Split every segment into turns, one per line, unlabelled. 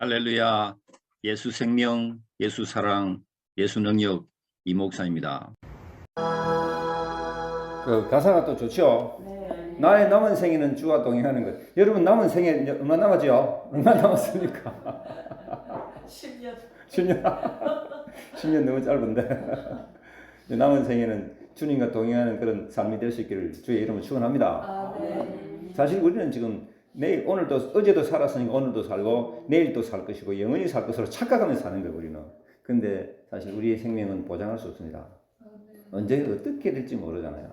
할렐루야. 예수 생명, 예수 사랑, 예수 능력 이 목사입니다.
그 가사가 또 좋죠. 나의 남은 생에는 주와 동행하는 것. 여러분 남은 생에 얼마 남았죠? 얼마 남았습니까?
10년.
10년. 10년 너무 짧은데. 남은 생에는 주님과 동행하는 그런 삶이 될 수 있기를 주의 이름으로 축원합니다. 사실 우리는 지금 내일 오늘도 어제도 살았으니까 오늘도 살고 내일도 살 것이고 영원히 살 것으로 착각하면서 사는 거예요 우리는. 근데 사실 우리의 생명은 보장할 수 없습니다. 언제 어떻게 될지 모르잖아요.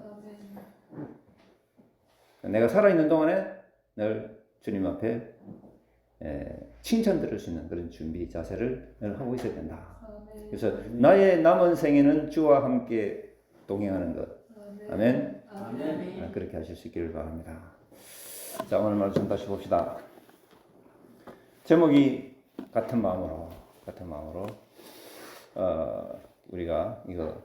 내가 살아있는 동안에 늘 주님 앞에 칭찬 들을 수 있는 그런 준비 자세를 늘 하고 있어야 된다. 그래서 나의 남은 생에는 주와 함께 동행하는 것. 아멘. 그렇게 하실 수 있기를 바랍니다. 자, 오늘 말씀 다시 봅시다. 제목이 같은 마음으로 우리가 이거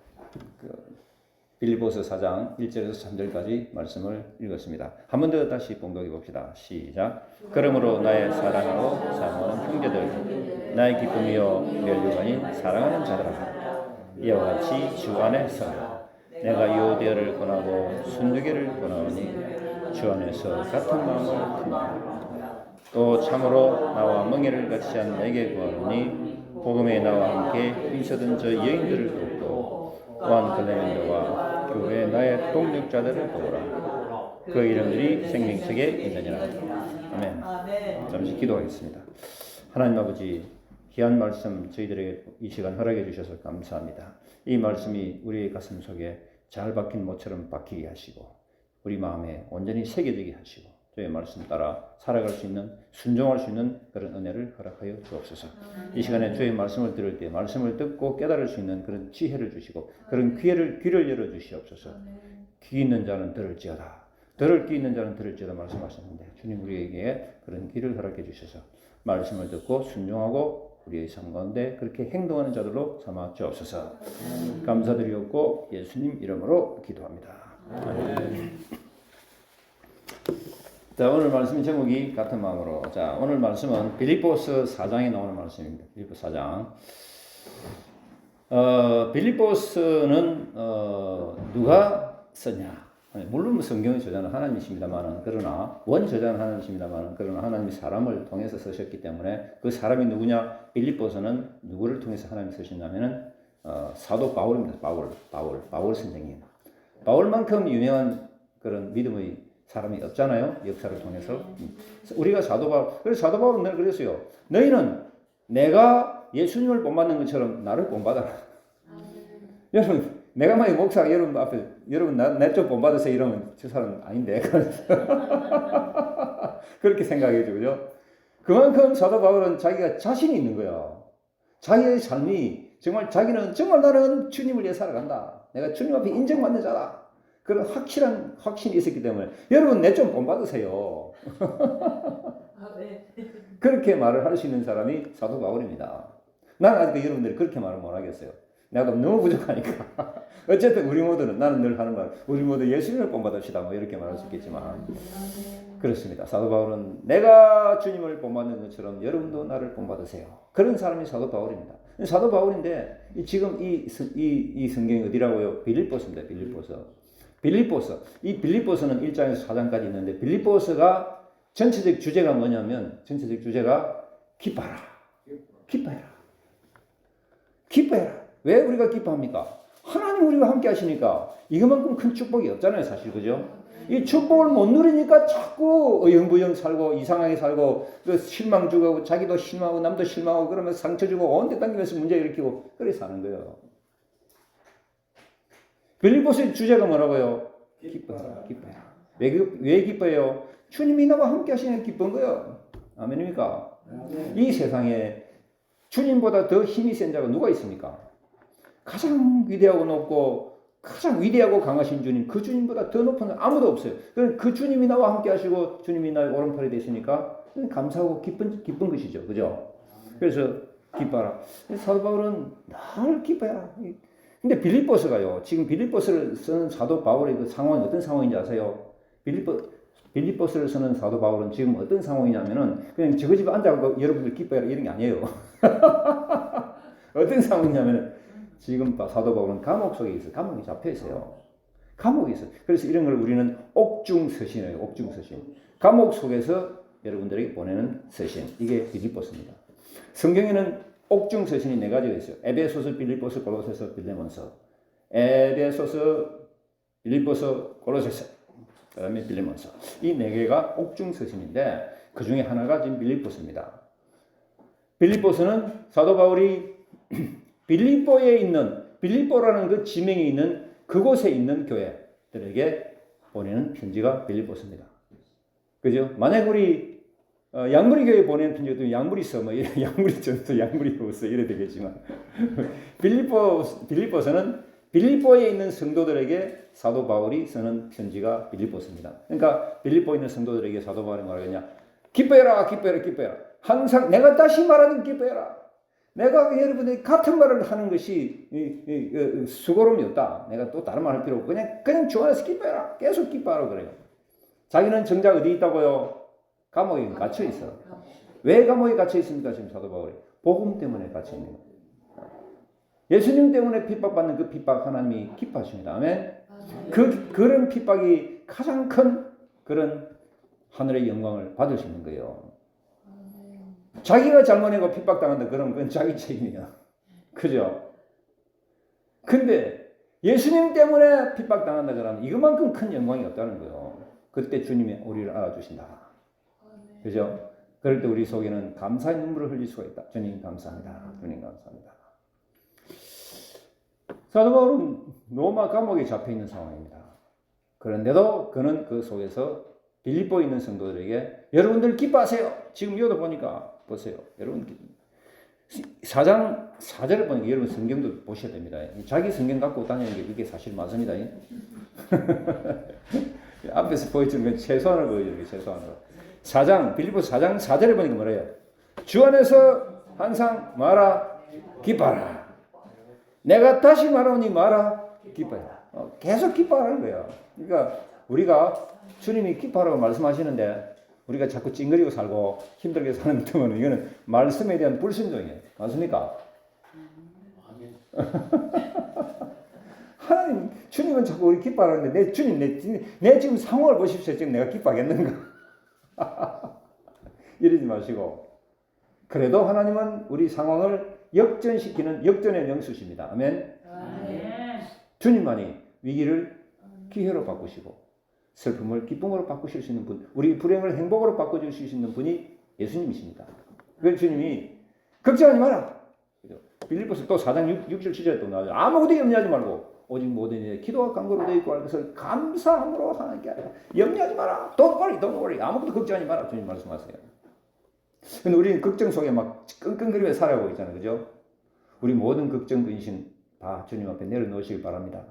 빌립보서 4장 1절에서 3절까지 말씀을 읽었습니다. 한 번 더 다시 봉독해 봅시다. 시작. 그러므로 나의 사랑하고 사모하는 형제들, 나의 기쁨이요 멸류관인 사랑하는 자들아, 이와 같이 주 안에 서라. 내가 요대를 권하고 순두개를 권하오니 주 안에서 같은 마음을 품으라. 또 참으로 나와 멍에를 같이 한 내게 구하노니 복음에 나와 함께 힘쓰던 저 여인들을 돕고 또한 글레멘더와 교회 나의 동력자들을 도우라. 그 이름들이 생명책에 있느니라. 아멘. 잠시 기도하겠습니다. 하나님 아버지, 귀한 말씀 저희들에게 이 시간 허락해 주셔서 감사합니다. 이 말씀이 우리의 가슴 속에 잘 박힌 못처럼 박히게 하시고 우리 마음에 온전히 새겨지게 하시고 저의 말씀 따라 살아갈 수 있는, 순종할 수 있는 그런 은혜를 허락하여 주옵소서. 이 시간에 주의 말씀을 들을 때 말씀을 듣고 깨달을 수 있는 그런 지혜를 주시고 그런 귀를 열어 주시옵소서. 귀 있는 자는 들을지어다. 들을 귀 있는 자는 들을지어다 말씀하셨는데 주님 우리에게 그런 귀를 허락해 주셔서 말씀을 듣고 순종하고 우리의 삶 가운데 그렇게 행동하는 자들로 삼아 주옵소서. 감사드리옵고 예수님 이름으로 기도합니다. 아멘. 자, 오늘 말씀 제목이 같은 마음으로. 자, 오늘 말씀은 빌립보서 4장에 나오는 말씀입니다. 빌립보서 4장. 빌립보서는 누가 썼냐? 물론 성경의 저자는 하나님이십니다만은, 그러나 원저자는 하나님이십니다만은, 그러나 하나님이 사람을 통해서 쓰셨기 때문에 그 사람이 누구냐? 빌립보서는 누구를 통해서 하나님이 쓰셨냐면은 사도 바울입니다. 바울 선생님. 바울만큼 유명한 그런 믿음의 사람이 없잖아요. 역사를 통해서. 우리가 사도 바울, 그래서 사도 바울은 늘 그랬어요. 너희는 내가 예수님을 본받는 것처럼 나를 본받아라. 여러분, 내가 만약 목사가 여러분 앞에, 여러분 나 좀 본받으세요 이러면 저 사람 아닌데. 그렇게 생각해죠. 그죠? 그만큼 사도 바울은 자기가 자신이 있는 거야. 자기의 삶이 정말 자기는 정말 나는 주님을 위해 살아간다. 내가 주님 앞에 인정받는 자다. 그런 확실한 확신이 있었기 때문에 여러분 내 좀 본받으세요. 그렇게 말을 할 수 있는 사람이 사도 바울입니다. 나는 아직 여러분들이 그렇게 말을 못 하겠어요. 내가 너무 부족하니까. 어쨌든 우리 모두는, 나는 늘 하는 말, 우리 모두 예수님을 본받읍시다 뭐 이렇게 말할 수 있겠지만 그렇습니다. 사도 바울은 내가 주님을 본받는 것처럼 여러분도 나를 본받으세요. 그런 사람이 사도 바울입니다. 사도 바울인데 지금 이 성경이 어디라고요? 빌립보서입니다. 빌립보서. 이 빌립보서는 1장에서 4장까지 있는데 빌립보서가 전체적 주제가 뭐냐면 전체적 주제가 기뻐하라. 기뻐해라. 왜 우리가 기뻐합니까? 하나님 우리와 함께 하시니까 이것만큼 큰 축복이 없잖아요, 사실. 그죠? 이 축복을 못 누리니까 자꾸 어영부영 살고 이상하게 살고 실망 주고 자기도 실망하고 남도 실망하고 그러면서 상처 주고 온데 당기면서 문제 일으키고 그래 사는 거예요. 빌립보서의 주제가 뭐라고요? 기뻐해라. 왜 기뻐해요? 주님이 나와 함께 하시는 기쁜 거예요. 아멘입니까? 이 세상에 주님보다 더 힘이 센 자가 누가 있습니까? 가장 위대하고 높고 가장 위대하고 강하신 주님, 그 주님보다 더 높은 아무도 없어요. 그 주님이 나와 함께 하시고 주님이 나의 오른팔이 되시니까 감사하고 기쁜 것이죠. 그죠? 그래서 기뻐하라. 사도 바울은 늘 기뻐해라. 근데 빌립보서가요. 지금 빌립보서를 쓰는 사도 바울의 그 상황이 어떤 상황인지 아세요? 빌립보스를 쓰는 사도 바울은 지금 어떤 상황이냐면은 그냥 저거 집에 앉아서 여러분들 기뻐해라 이런 게 아니에요. 어떤 상황이냐면은 지금 사도 바울은 감옥 속에 있어요. 감옥에 잡혀 있어요. 감옥에 있어요. 그래서 이런 걸 우리는 옥중서신이에요. 옥중서신. 감옥 속에서 여러분들에게 보내는 서신. 이게 빌립보스입니다. 성경에는 옥중서신이 4가지가 있어요. 에베소서, 빌립보서, 골로새서, 빌레몬서. 에베소서, 빌립보서, 골로새서, 그 다음에 빌레몬서. 이 4개가 옥중서신인데 그 중에 하나가 지금 빌립보스입니다. 빌립보스는 사도 바울이 빌립보에 있는, 빌립보라는 그 지명이 있는 그곳에 있는 교회들에게 보내는 편지가 빌립보스입니다. 그죠? 만약 우리 양무리 교회 보내는 편지도 양무리 써, 뭐 양무리 전서, 양무리 호서 이래 되겠지만 빌립보서는 빌립보에 있는 성도들에게 사도 바울이 쓰는 편지가 빌립보서입니다. 그러니까 빌립보에 있는 성도들에게 사도 바울이 뭐라겠냐? 기뻐해라, 기뻐해라, 기뻐해라. 항상 내가 다시 말하는 기뻐해라. 내가 여러분들이 같은 말을 하는 것이 수고로움이 없다. 내가 또 다른 말 할 필요 없고 그냥 주 안에서 기뻐해라. 계속 기뻐하라고 그래요. 자기는 정작 어디 있다고요? 감옥에 갇혀 있어. 왜 감옥에 갇혀 있습니까? 지금 사도 바울이 복음 때문에 갇혀 있는 거예요. 예수님 때문에 핍박받는 그 핍박 하나님이 기뻐하십니다. 아멘. 그런 핍박이 가장 큰 그런 하늘의 영광을 받을 수 있는 거예요. 자기가 잘못하고 핍박당한다 그러면 그건 자기 책임이야. 그죠? 근데 예수님 때문에 핍박당한다 그러면 이것만큼 큰 영광이 없다는 거예요. 그때 주님이 우리를 알아주신다. 그죠? 그럴 때 우리 속에는 감사의 눈물을 흘릴 수가 있다. 주님 감사합니다. 주님 감사합니다. 사도 바울은 로마 감옥에 잡혀 있는 상황입니다. 그런데도 그는 그 속에서 빌립보에 있는 성도들에게 여러분들 기뻐하세요. 지금 여기 보니까 보세요. 여러분 4장 4절을 보니까 여러분 성경도 보셔야 됩니다. 자기 성경 갖고 다니는 게 이게 사실 맞습니다. 앞에서 보여주는 건 최소한을 보여주는 게 최소한으로. 4장 빌립보서 4장 4절에 보니까 뭐래요? 주 안에서 항상 말아 기뻐하라. 내가 다시 말하오니 말아 기뻐해라. 계속 기뻐하라는 거예요. 그러니까 우리가 주님이 기뻐하라고 말씀하시는데 우리가 자꾸 찡그리고 살고 힘들게 사는 것들은 이거는 말씀에 대한 불순종이에요. 맞습니까? 하나님, 주님은 자꾸 우리 기뻐하는데 내 주님, 내 지금 상황을 보십시오. 지금 내가 기뻐하겠는가? 이러지 마시고 그래도 하나님은 우리 상황을 역전시키는 역전의 명수십니다. 아멘. 주님만이 위기를 기회로 바꾸시고 슬픔을 기쁨으로 바꾸실 수 있는 분, 우리 불행을 행복으로 바꿔주실 수 있는 분이 예수님이십니다. 그래서 주님이 걱정하지 마라. 빌립보서 또 4장 6절 7절에 또 나와요. 아무것도 염려하지 말고 오직 모든 일에 기도와 간구로 되어 있고 할 것을 감사함으로 하나님께 하라. 염려하지 마라. Don't worry. 아무것도 걱정하지 마라. 주님 말씀하세요. 근데 우리는 걱정 속에 막 끙끙거리며 살아가고 있잖아요. 그죠? 우리 모든 걱정, 근심 다 주님 앞에 내려놓으시길 바랍니다.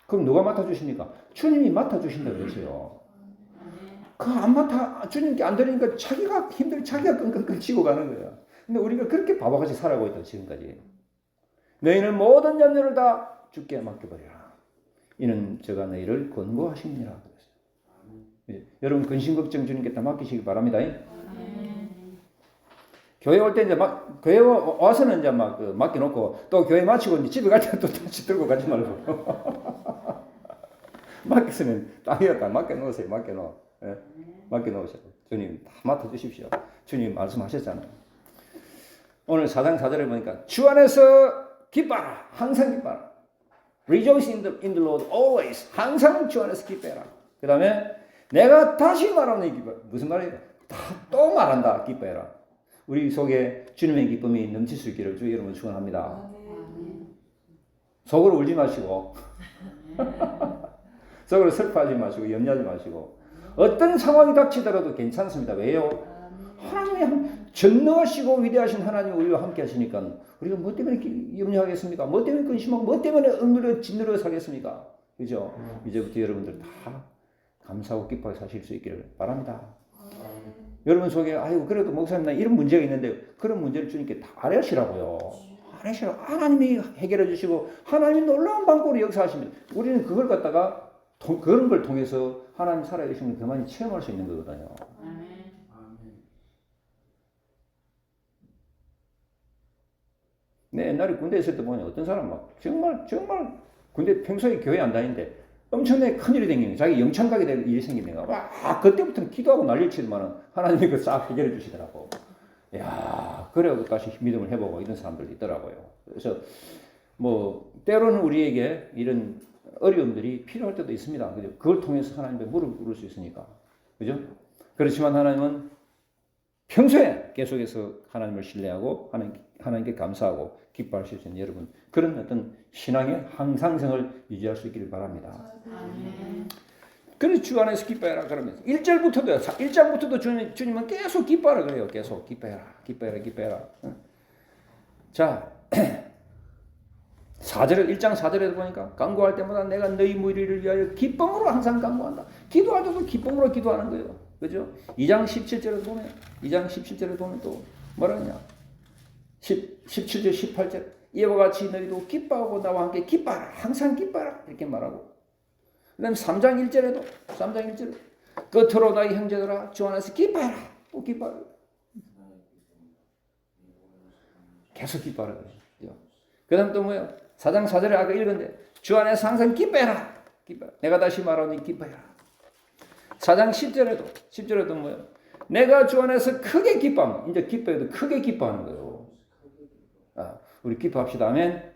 그럼 누가 맡아주십니까? 주님이 맡아주신다고 그러세요. 안 맡아, 주님께 안 드리니까 자기가 자기가 끙끙끙 치고 가는 거예요. 근데 우리가 그렇게 바보같이 살아가고 있다, 지금까지. 너희는 모든 염려를 다 주께 맡겨버리라. 이는 제가 너희를 권고하십니다. 여러분, 근심 걱정 주님께 다 맡기시기 바랍니다. 교회 올 때 이제 교회 와서는 이제 맡겨놓고 또 교회 마치고 이제 집에 갈 때 또 다시 들고 가지 말고. 맡겼으면 땅에다 맡겨놓으세요. 맡겨놓으세요. 주님 다 맡아주십시오. 주님 말씀하셨잖아요. 오늘 4장 4절에 보니까 주 안에서 기뻐하라. 항상 기뻐하라. Rejoice in the Lord always. 항상 주 안에서 기뻐해라. 그 다음에 내가 다시 말하는 기뻐. 무슨 말이에요? 또 말한다. 기뻐해라. 우리 속에 주님의 기쁨이 넘칠 수 있기를 주 이름으로 축원합니다. 속으로 울지 마시고 속으로 슬퍼하지 마시고 염려하지 마시고 어떤 상황이 닥치더라도 괜찮습니다. 왜요? 하나님이 전능하시고 위대하신 하나님이 우리와 함께 하시니까 우리가 뭐 때문에 염려하겠습니까? 뭐 때문에 근심하고 뭐 때문에 억누려 짓누려 살겠습니까? 그죠? 이제부터 여러분들 다 감사하고 기뻐하게 사실 수 있기를 바랍니다. 여러분 속에 아이고 그래도 목사님 나 이런 문제가 있는데 그런 문제를 주님께 다 아뢰시라고요. 아뢰시라고 하나님이 해결해 주시고 하나님이 놀라운 방법으로 역사하십니다. 우리는 그걸 갖다가 그런 걸 통해서 하나님 살아계신 걸 더 많이 체험할 수 있는 거거든요. 내 옛날에 군대 있을 때 보니 어떤 사람 막 정말 군대 평소에 교회 안 다니는데 엄청나게 큰일이 생기는 자기 영창 가게 될 일이 생기는 거야. 와, 그때부터는 기도하고 난리를 치더만은 하나님이 그 싹 해결해 주시더라고. 야, 그래 다시 믿음을 해보고 이런 사람들도 있더라고요. 그래서 뭐 때로는 우리에게 이런 어려움들이 필요할 때도 있습니다. 그죠? 그걸 통해서 하나님께 무릎 꿇을 수 있으니까. 그죠? 그렇지만 하나님은 평소에 계속해서 하나님을 신뢰하고 하나님께 감사하고 기뻐할 수 있는 여러분 그런 어떤 신앙의 항상성을 유지할 수 있기를 바랍니다. 그래서 주 안에서 기뻐해라 그러면서 1장부터도 주님은 계속 기뻐하라 그래요. 계속 기뻐해라. 자 1장 4절에도 보니까 간구할 때마다 내가 너희 무리를 위하여 기쁨으로 항상 간구한다. 기도할 때도 기쁨으로 기도하는 거예요. 그죠? 2장 17절에도 보면 또 뭐라 하냐? 17절 18절 이와 같이 너희도 기뻐하고 나와 함께 기뻐하라. 항상 기뻐하라. 이렇게 말하고 그 다음에 3장 1절에도 끝으로 너희 형제들아 주 안에서 기뻐하라. 또 기뻐하라. 계속 기뻐하라. 그 다음 또 뭐예요? 4장 4절에 아까 읽었는데 주 안에서 항상 기뻐해라. 내가 다시 말하니 기뻐해라. 4장 10절에도 뭐예요? 내가 주 안에서 크게 기뻐함. 이제 기뻐해도 크게 기뻐하는 거예요. 우리 기뻐합시다. 아멘.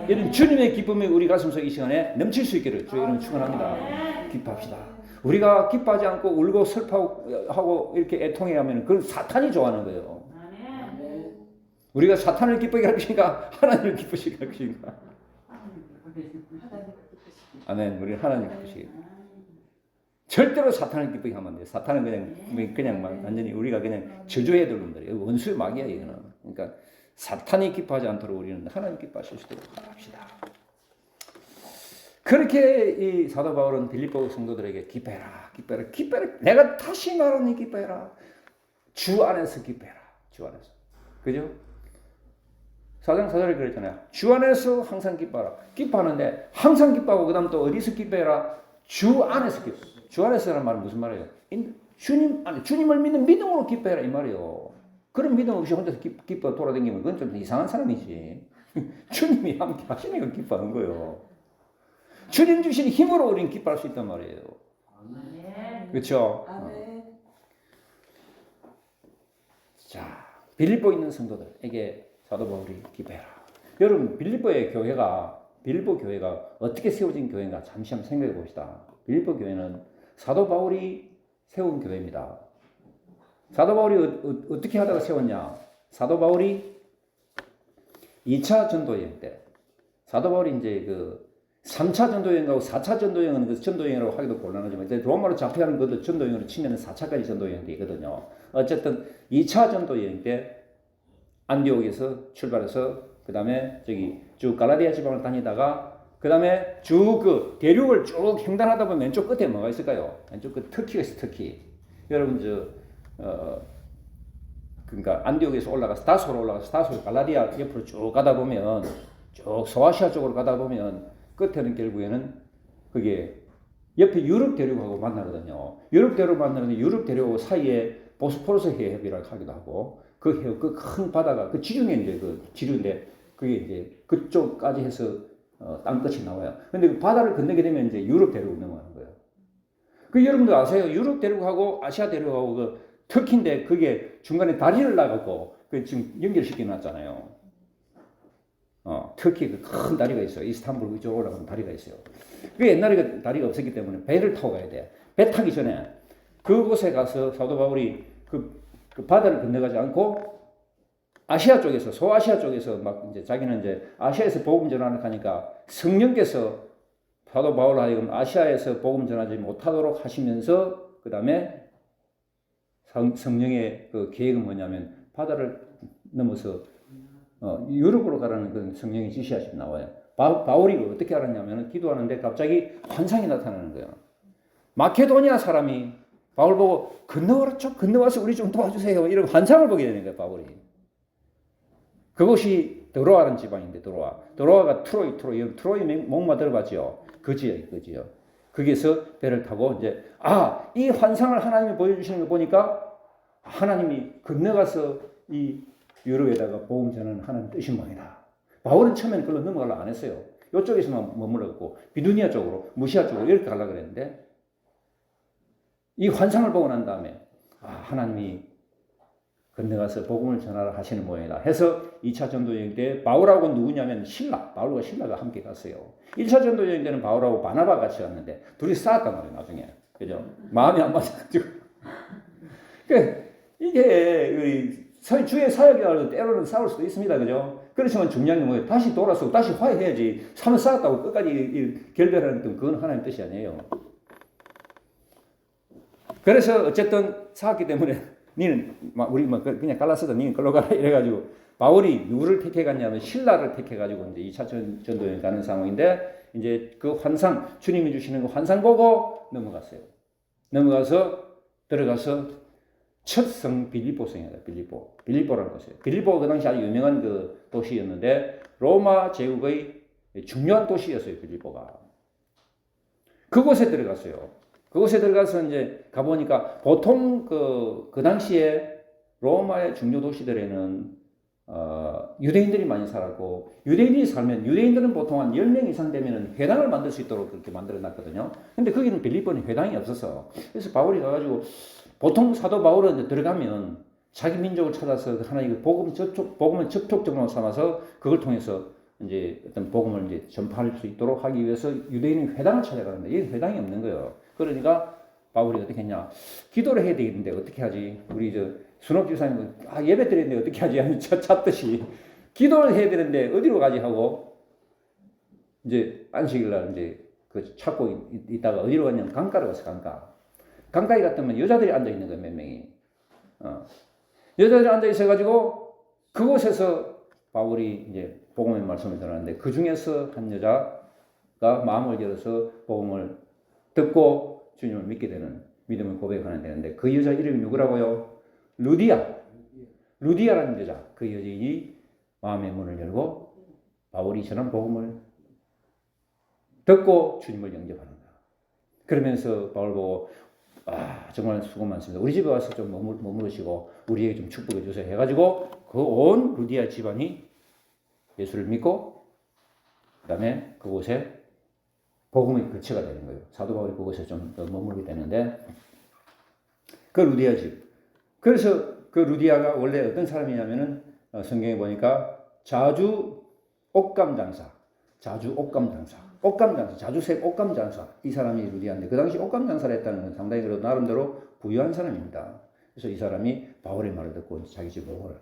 이런 주님의 기쁨이 우리 가슴속에 이 시간에 넘칠 수 있기를 주의 이름 축원합니다. 기뻐합시다. 우리가 기뻐하지 않고 울고 슬퍼하고 이렇게 애통해 하면 그건 사탄이 좋아하는 거예요. 우리가 사탄을 기쁘게 할 것인가 하나님을 기쁘시게 할 것인가. 아멘. 우리는 하나님 기쁘시게. 절대로 사탄을 기쁘게 하면 안 돼요. 사탄은 그냥 완전히 우리가 그냥 저주해야 될 놈들이에요. 원수의 마귀야 이거는. 그러니까 사탄이 기뻐하지 않도록 우리는 하나님 기뻐하실 수 있도록 바랍시다. 그렇게 이 사도 바울은 빌립보 성도들에게 기뻐해라. 내가 다시 말하니 기뻐해라. 주 안에서 기뻐해라. 주 안에서. 그죠? 4장 4절에 그랬잖아요. 주 안에서 항상 기뻐하라. 기뻐하는데 항상 기뻐하고 그 다음 또 어디서 기뻐해라? 주 안에서 기뻐. 주 안에서라는 말은 무슨 말이에요? 주님을 믿는 믿음으로 기뻐해라 이 말이에요. 그런 믿음 없이 혼자서 기뻐 돌아다니면 그건 좀 이상한 사람이지. 주님이 함께 하시니까 기뻐하는 거예요. 주님 주신 힘으로 우리는 기뻐할 수 있단 말이에요. 그렇죠? 자, 빌립보 있는 성도들에게 사도 바울이 기뻐해라. 여러분 빌립보 교회가 어떻게 세워진 교회인가 잠시 한번 생각해 봅시다. 빌립보 교회는 사도 바울이 세운 교회입니다. 사도 바울이 어떻게 하다가 세웠냐? 사도 바울이 2차 전도여행 때 사도 바울이 이제 그 3차 전도여행하고 4차 전도여행은 그 전도여행이라고 하기도 곤란하지만 이제 로마로 잡혀가는 것도 전도여행으로 치면 4차까지 전도여행이 있거든요. 어쨌든 2차 전도여행 때 안디옥에서 출발해서 그 다음에 저기 쭉 갈라디아 지방을 다니다가 그 다음에 쭉 그 대륙을 쭉 횡단하다 보면 왼쪽 끝에 뭐가 있을까요? 왼쪽 끝 터키가 있어요. 터키. 여러분 그러니까 안디옥에서 올라가서 다소로 올라가서 다소 갈라디아 옆으로 쭉 가다 보면 쭉 소아시아 쪽으로 가다 보면 끝에는 결국에는 그게 옆에 유럽 대륙하고 만나거든요. 유럽 대륙 만나는데 유럽 대륙 사이에 보스포러스 해협이라고 하기도 하고 그 해협 그 큰 바다가 그 지중해 이제 그 지류인데 그게 이제 그쪽까지 해서 땅끝이 나와요. 근데 그 바다를 건너게 되면 이제 유럽 대륙으로 넘어가는 거예요. 그 여러분도 아세요? 유럽 대륙하고 아시아 대륙하고 그 터키인데 그게 중간에 다리를 놔갖고 그 지금 연결시켜 놨잖아요. 터키 그 큰 다리가 있어요. 이스탄불 그쪽 올라가는 다리가 있어요. 그 옛날에 그 다리가 없었기 때문에 배를 타고 가야 돼. 배 타기 전에 그곳에 가서 사도 바울이 그 바다를 건너가지 않고 아시아 쪽에서 소아시아 쪽에서 막 이제 자기는 이제 아시아에서 복음 전하는 하니까 성령께서 사도 바울 하여금 아시아에서 복음 전하지 못하도록 하시면서 그 다음에 성령의 그 계획은 뭐냐면 바다를 넘어서 유럽으로 가라는 그런 성령의 지시하심이 나와요. 바울이 어떻게 알았냐면 기도하는데 갑자기 환상이 나타나는 거예요. 마케도니아 사람이 바울 보고 건너와라 좀 건너와서 우리 좀 도와주세요. 이런 환상을 보게 되는 거예요. 바울이. 그것이 드로아라는 지방인데 드로아가 트로이 목마 들어봤죠. 그 지역. 거기에서 배를 타고 이제 이 환상을 하나님이 보여주시는 거 보니까 하나님이 건너가서 이 유럽에다가 복음 전하는 하나님 뜻이 뭐이다. 바울은 처음에는 그걸로 넘어가려고 안 했어요. 이쪽에서만 머물렀고 비두니아 쪽으로 무시아 쪽으로 이렇게 가려고 그랬는데 이 환상을 보고 난 다음에 하나님이 건너가서 복음을 전하라 하시는 모양이다 해서 2차 전도 여행 때 바울하고 누구냐면 바울과 신라가 함께 갔어요. 1차 전도 여행 때는 바울하고 바나바 같이 갔는데 둘이 싸웠단 말이에요. 나중에 그죠? 마음이 안 맞아가지고 그러니까 이게 주의 사역이라도 때로는 싸울 수도 있습니다. 그죠? 그렇지만 중요한 건 뭐예요? 다시 돌아서 다시 화해해야지. 서로 싸웠다고 끝까지 결별하는 건 그건 하나님 뜻이 아니에요. 그래서 어쨌든 싸웠기 때문에 니는 우리 그냥 갈라서도 니는 걸로 가라 이래가지고 바울이 누구를 택해갔냐면 신라를 택해가지고 이제 2차 전도에 가는 상황인데 이제 그 환상 주님이 주시는 그 환상 보고 넘어갔어요. 넘어가서 들어가서 첫 성 빌립보 성이다. 빌립보라는 곳이에요. 빌립보가 그 당시 아주 유명한 그 도시였는데 로마 제국의 중요한 도시였어요. 빌립보가. 그곳에 들어갔어요. 그곳에 들어가서 이제 가보니까 보통 그 당시에 로마의 중요 도시들에는 유대인들이 많이 살았고 유대인이 살면 유대인들은 보통 한 10명 이상 되면 회당을 만들 수 있도록 그렇게 만들어 놨거든요. 근데 거기는 빌립보는 회당이 없었어. 그래서 바울이 가가지고 보통 사도 바울은 이제 들어가면 자기 민족을 찾아서 하나님의 복음을 접촉점으로 삼아서 그걸 통해서 이제 어떤 복음을 이제 전파할 수 있도록 하기 위해서 유대인은 회당을 찾아가는데 이 회당이 없는 거예요. 그러니까 바울이 어떻게 했냐? 기도를 해야 되겠는데 어떻게 하지? 우리 순옥 집사님은 예배 드리는데 어떻게 하지? 하니 찾듯이 기도를 해야 되는데 어디로 가지 하고 이제 안식일날 이제 그 찾고 있다가 어디로 갔냐면 강가로 갔어. 강가에 갔더니 여자들이 앉아 있는 거예요. 몇 명이. 여자들이 앉아 있어가지고 그곳에서 바울이 이제 복음의 말씀을 전하는데 그 중에서 한 여자가 마음을 열어서 복음을 듣고 주님을 믿게 되는 믿음을 고백하는 되는데 그 여자 이름이 누구라고요? 루디아라는 여자. 그 여자인이 마음의 문을 열고 바울이 전한 복음을 듣고 주님을 영접하는 거야. 그러면서 바울 보고 정말 수고 많습니다. 우리 집에 와서 좀 머무르시고 우리에게 좀 축복해 주세요 해가지고 그 온 루디아 집안이 예수를 믿고 그 다음에 그곳에 복음의 거처가 되는 거예요. 사도 바울이 그곳에 좀 머물게 되는데 그 루디아 집. 그래서 그 루디아가 원래 어떤 사람이냐면은 성경에 보니까 자주 옥감 장사, 자주색 옥감 장사. 이 사람이 루디아인데 그 당시 옥감 장사를 했다는 건 상당히 그래도 나름대로 부유한 사람입니다. 그래서 이 사람이 바울의 말을 듣고 자기 집으로 오라.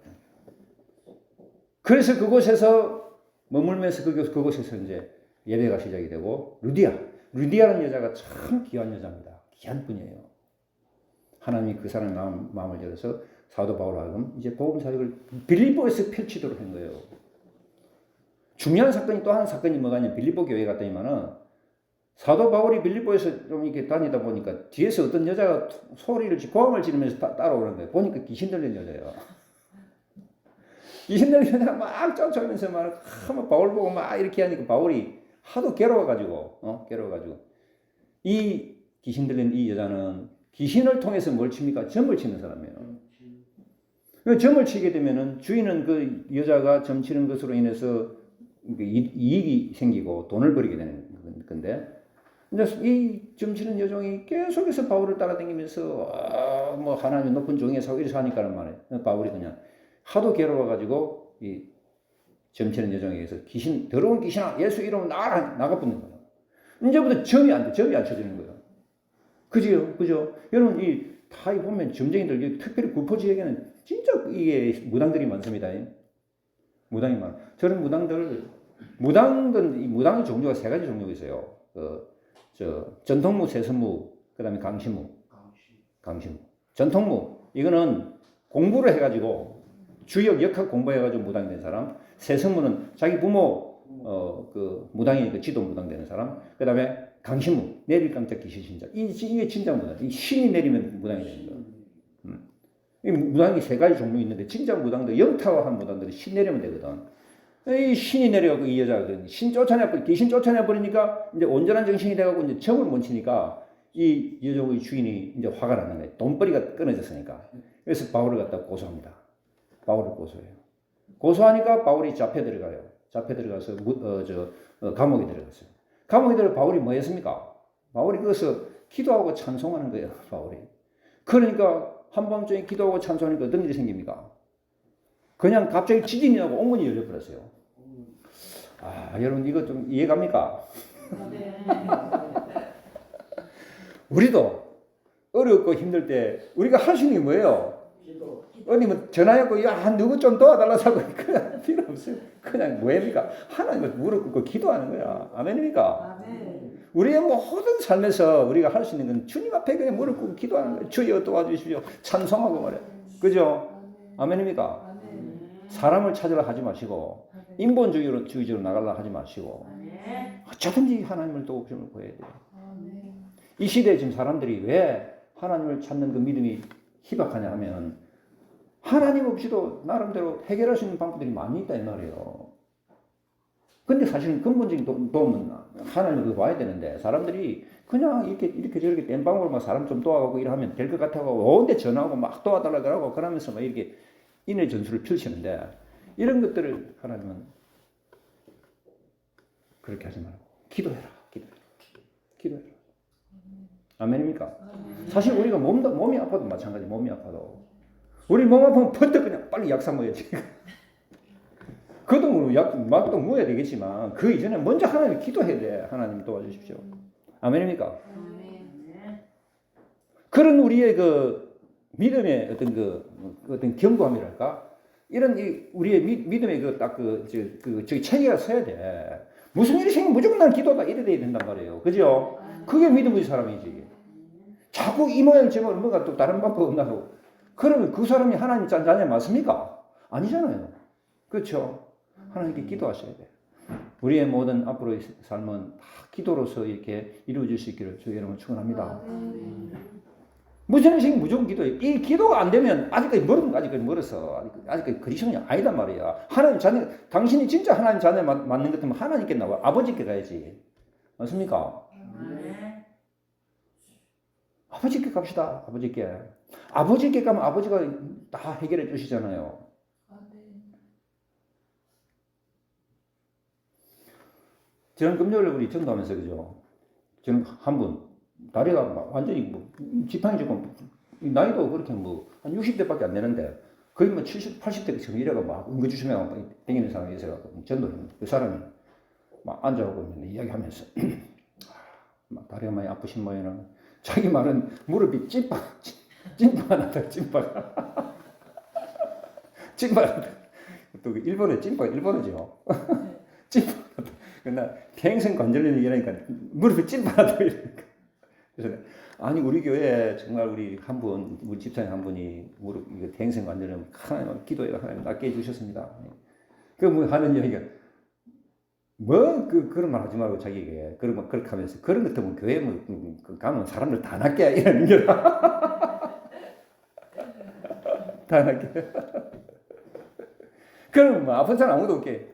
그래서 그곳에서 머물면서 그곳에서 이제 예배가 시작이 되고 루디아라는 여자가 참 귀한 여자입니다. 귀한 분이에요. 하나님이 그 사람의 마음을 열어서 사도 바울 하여금 이제 복음 사역을 빌립보에서 펼치도록 한 거예요. 중요한 사건이 또 한 사건이 뭐가냐면 빌립보 교회 갔더니만은 사도 바울이 빌립보에서 좀 이렇게 다니다 보니까 뒤에서 어떤 여자가 고함을 지르면서 따라오는 거예요. 보니까 귀신 들린 여자예요. 귀신 들린 여자가 막 쫓아오면서 막 바울 보고 막 이렇게 하니까 바울이 하도 괴로워가지고 이 귀신 들린 이 여자는 귀신을 통해서 뭘 칩니까? 점을 치는 사람이에요. 점을 치게 되면은 주인은 그 여자가 점 치는 것으로 인해서 이익이 생기고 돈을 벌이게 되는 건데 이 점 치는 여종이 계속해서 바울을 따라다니면서 뭐 하나님 높은 종의 사기를 하니까는 말이에요. 바울이 그냥 하도 괴로워가지고 이 점 치는 여종에게서 더러운 귀신아 예수 이름으로 나가붙는 거예요. 이제부터 점이 안 쳐지는 거예요. 그죠? 여러분 다 보면 점쟁이들 특별히 구포지역에는 진짜 이게 무당들이 많습니다. 무당이 많아. 저런 무당의 종류가 3가지 종류가 있어요. 전통무, 세선무, 그 다음에 강시무. 전통무, 이거는 공부를 해가지고, 주역 역학 공부해가지고 무당이 된 사람. 세선무는 자기 부모, 무당이니까 지도 무당 되는 사람. 그 다음에 강시무, 내릴 깜짝 귀신 신자. 이게 진짜 무당. 이 신이 내리면 무당이 되는 거예요. 이 무당이 3가지 종류 있는데, 진짜 무당들, 영타화한 무당들이 신 내리면 되거든. 이 신이 내려가고 이 여자가 귀신 쫓아내버리니까 이제 온전한 정신이 돼가고 이제 정을 못 치니까 이 여종의 주인이 이제 화가 나는 거예요. 돈벌이가 끊어졌으니까. 그래서 바울을 갖다 고소합니다. 바울을 고소해요. 고소하니까 바울이 잡혀 들어가요. 잡혀 들어가서 감옥에 들어갔어요. 감옥에 들어 바울이 뭐 했습니까? 바울이 거기서 기도하고 찬송하는 거예요. 바울이. 그러니까 한밤중에 기도하고 찬송하니까 어떤 일이 생깁니까? 그냥 갑자기 지진이 나고 옥문이 열려버렸어요. 아, 여러분 이거 좀 이해갑니까? 우리도 어렵고 힘들 때 우리가 할 수 있는 게 뭐예요? 어디 뭐 전화하고 야 누구 좀 도와달라고 하고 그냥 필요 없어요. 그냥 뭐합니까? 하나님을 무릎 꿇고 기도하는 거야. 아멘입니까? 우리의 모든 삶에서 우리가 할 수 있는 건 주님 앞에 그냥 무릎 꿇고 기도하는 거예요. 주여 도와주십시오. 찬송하고 말이야. 그죠? 아멘입니까? 사람을 찾으려 하지 마시고 인본주의적으로 나가려 하지 마시고 어쩌든지 하나님을 도우심을 구해야 돼요. 이 시대에 지금 사람들이 왜 하나님을 찾는 그 믿음이 희박하냐 하면 하나님 없이도 나름대로 해결할 수 있는 방법들이 많이 있다 이 말이에요. 근데 사실은 근본적인 도움은 하나님을 와야 되는데 사람들이 그냥 이렇게 저렇게 땜방으로 막 사람 좀 도와가고 이러면 될 것 같아가고 온데 전화하고 막 도와달라고 하고 그러면서 막 이렇게 인의 전술을 펼치는데 이런 것들을 하나님은 그렇게 하지 말고 기도해라. 아멘입니까? 사실 우리가 몸이 아파도 마찬가지. 몸이 아파도 우리 몸 아프면 퍼뜩 그냥 빨리 약 사 먹어야지. 그 돈으로 막도 먹어야 되겠지만 그 이전에 먼저 하나님 기도해야 돼. 하나님 도와주십시오. 아멘입니까? 그런 우리의 그 믿음의 어떤 견고함이랄까? 이런 우리의 믿음의 저기 체계가 서야 돼. 무슨 일이 생기면 무조건 난 기도다 이래 돼야 된단 말이에요. 그죠? 그게 믿음의 사람이지. 자꾸 이 모양 저 모양 뭐가 또 다른 방법 없나고. 그러면 그 사람이 하나님 자녀 맞습니까? 아니잖아요. 그렇죠? 하나님께 기도하셔야 돼. 우리의 모든 앞으로의 삶은 다 기도로서 이렇게 이루어질 수 있기를 주의 이름으로 축원합니다. 무슨 일이 무조건 기도해요. 이 기도가 안 되면 아직까지 멀었어. 아직까지 그리스도인이 아니단 말이야. 하나님 자녀, 당신이 진짜 하나님 자녀 맞는 것 같으면 하나님께 나와. 아버지께 가야지. 맞습니까? 아버지께 갑시다. 아버지께 가면 아버지가 다 해결해 주시잖아요. 저는 금요일에 우리 전도하면서 그죠? 저는 한 분 다리가 완전히 뭐 지팡이 짚고 나이도 그렇게 뭐 한 60대밖에 안 되는데 거의 뭐 70, 80대 지금 이래가 막 응급주심에 땡기는 사람이 있어갖고 전도를 그 사람이 막 앉아오고 있는데 이야기하면서 막 다리가 많이 아프신 모양은 자기 말은 무릎이 찐빠하다 또 일본의 일본어죠. 찐빠하다. 그러나 평생 관절염 얘기하니까 무릎이 찐빠하다 이러니까. 그래서 아니 우리 교회 정말 우리 집사님 한 분이 무릎 이거 평생 관절염 하나님 기도해 하나님 낫게 해주셨습니다. 그 뭐 하는 얘기가 그런 말 하지 말고 자기에게 그렇게 하면서 그런 것 때문에 교회 가면 사람들 다 낫게 이러는 게 다 낫게. 그럼 뭐 아픈 사람 아무도 없게.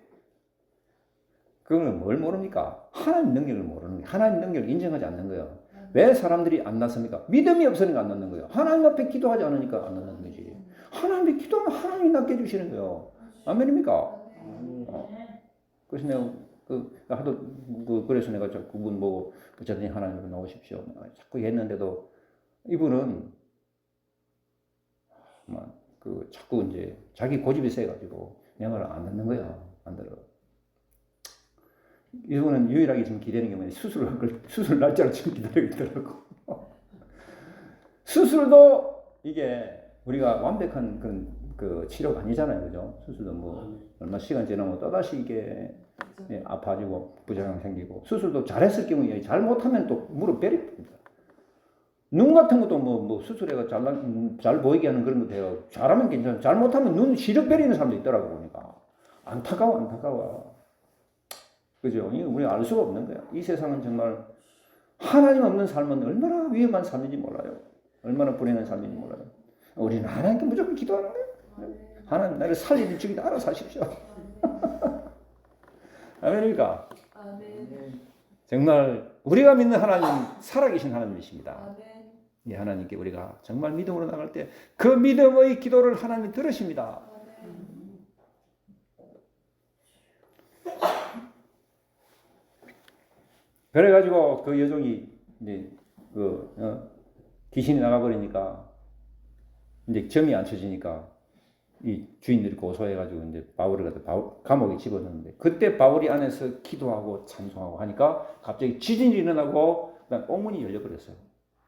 그거는 뭘 모릅니까? 하나님 능력을 모르는 거예요. 하나님 능력을 인정하지 않는 거예요. 왜 사람들이 안 낫습니까? 믿음이 없으니까 안 낫는 거예요. 하나님 앞에 기도하지 않으니까 안 낫는 거지. 하나님이 기도하면 하나님이 낫게 해주시는 거예요. 아멘입니까? 그래서 내가 그래서 내가 자꾸 그분 보고 부처님 하나님으로 나오십시오. 자꾸 했는데도 이분은 자꾸 이제 자기 고집이 세가지고 내 말을 안 듣는 거야. 안 들어. 이분은 유일하게 지금 기대는 게 뭐냐. 수술 날짜를 지금 기다리고 있더라고. 수술도 이게 우리가 완벽한 그런 그 치료가 아니잖아요. 그죠? 수술도 뭐 얼마 시간 지나면 또다시 이게 아파지고 부작용 생기고 수술도 잘했을 경우에 잘못하면 또 무릎 베립니다. 눈 같은 것도 뭐 수술해가 잘 보이게 하는 그런 것도 해요. 잘하면 괜찮아. 잘못하면 눈 시력 베리는 사람도 있더라고 보니까. 안타까워. 그죠? 이거 우리가 알 수가 없는 거야. 이 세상은 정말 하나님 없는 삶은 얼마나 위험한 삶인지 몰라요. 얼마나 불행한 삶인지 몰라요. 우리는 하나님께 무조건 기도하는 거예요. 하나님 나를 살리는 중이다 알아서 하십시오. 아멘입니까?
아멘.
정말 우리가 믿는 하나님 살아계신 하나님이십니다.
아멘.
이 하나님께 우리가 정말 믿음으로 나갈 때 그 믿음의 기도를 하나님이 들으십니다.
아멘.
그래가지고 그 여종이 이제 귀신이 나가버리니까 이제 점이 안 쳐지니까 이 주인들이 고소해가지고 이제 바울을 갖다 감옥에 집어넣는데 그때 바울이 안에서 기도하고 찬송하고 하니까 갑자기 지진이 일어나고 그다음 옥문이 열려버렸어요.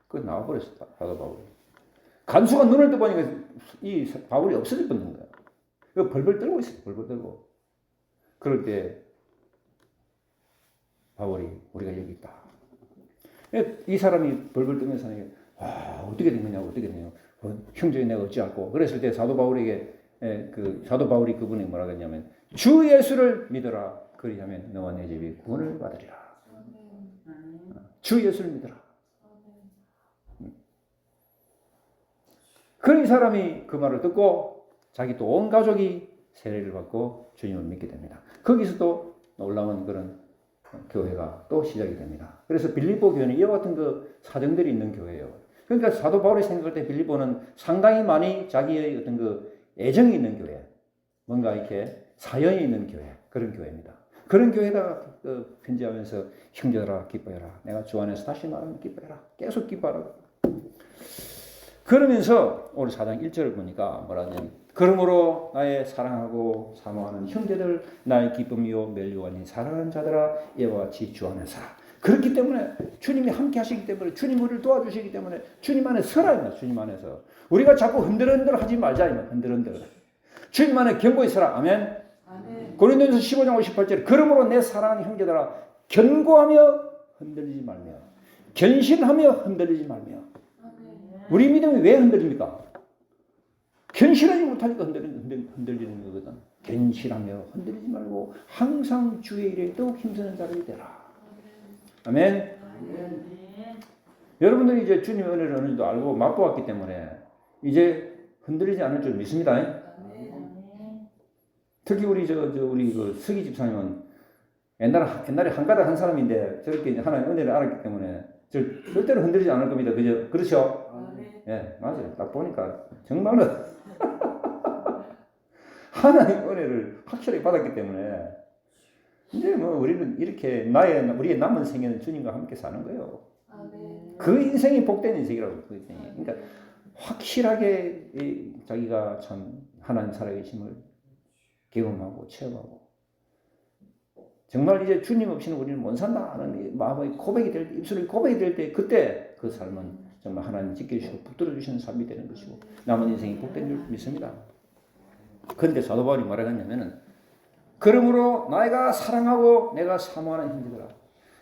그 나와버렸어요. 사도 바울이. 간수가 눈을 떠보니까 이 바울이 없어져 버린 거야. 그 벌벌 떨고 있어요. 벌벌 떨고. 그럴 때 바울이 우리가 여기 있다. 이 사람이 벌벌 떨면서 와 어떻게 된 거냐고 어떻게 되냐고 형제인 내가 어찌할꼬. 그랬을 때 사도 바울에게 사도 바울이 그분이 뭐라 그랬냐면 주 예수를 믿어라. 그리하면 너와 내 집이 구원을 받으리라. 주 예수를 믿어라. 그 이 사람이 그 말을 듣고 자기 또 온 가족이 세례를 받고 주님을 믿게 됩니다. 거기서 또 놀라운 그런 교회가 또 시작이 됩니다. 그래서 빌립보 교회는 이와 같은 그 사정들이 있는 교회예요. 그러니까 사도 바울이 생각할 때 빌립보는 상당히 많이 자기의 어떤 그 애정이 있는 교회, 뭔가 이렇게 사연이 있는 교회, 그런 교회입니다. 그런 교회에다가 편지하면서 형제들아 기뻐해라. 내가 주 안에서 다시 말하면 기뻐해라. 계속 기뻐하라. 그러면서 오늘 4장 1절을 보니까 뭐라 하냐면 그러므로 나의 사랑하고 사모하는 형제들 나의 기쁨이요 멸류가 아닌 사랑하는 자들아 이와 같이 주 안에 살아. 그렇기 때문에 주님이 함께 하시기 때문에 주님 우리를 도와주시기 때문에 주님 안에 서라. 주님 안에서 우리가 자꾸 흔들흔들 하지 말자. 흔들흔들 주님 안에 견고히 서라. 아멘.
아멘.
고린도전서 15장 58절 그러므로 내 사랑하는 형제들아 견고하며 흔들리지 말며 견신하며 흔들리지 말며. 우리 믿음이 왜 흔들립니까? 견실하지 못하니까 흔들리는 거거든. 견실하며 흔들리지 말고 항상 주의 일에 더욱 힘쓰는 자들이 되라. 아멘. 여러분들이 이제 주님의 은혜를 어느 정도 알고 맛보았기 때문에 이제 흔들리지 않을 줄 믿습니다. 특히 우리 우리 그 서기 집사님은 옛날에 한가닥 한 사람인데 저렇게 이제 하나님의 은혜를 알았기 때문에 절대로 흔들리지 않을 겁니다. 그죠? 그렇죠? 예, 맞아요. 딱 보니까 정말로 하나님 은혜를 확실하게 받았기 때문에 이제 뭐 우리는 이렇게 우리의 남은 생애는 주님과 함께 사는 거예요. 그 인생이 복된 인생이라고. 그 인생이. 그러니까 확실하게 자기가 참 하나님 살아계심을 경험하고 체험하고 정말 이제 주님 없이는 우리는 못 산다 하는 마음의 고백이 될 때, 입술의 고백이 될 때 그때 그 삶은 정말 하나님 지켜주시고 붙들어 주시는 삶이 되는 것이고 남은 인생이 복된 줄 믿습니다. 그런데 사도 바울이 뭐라고 했냐면은 그러므로 내가 사랑하고 내가 사모하는 형제들아.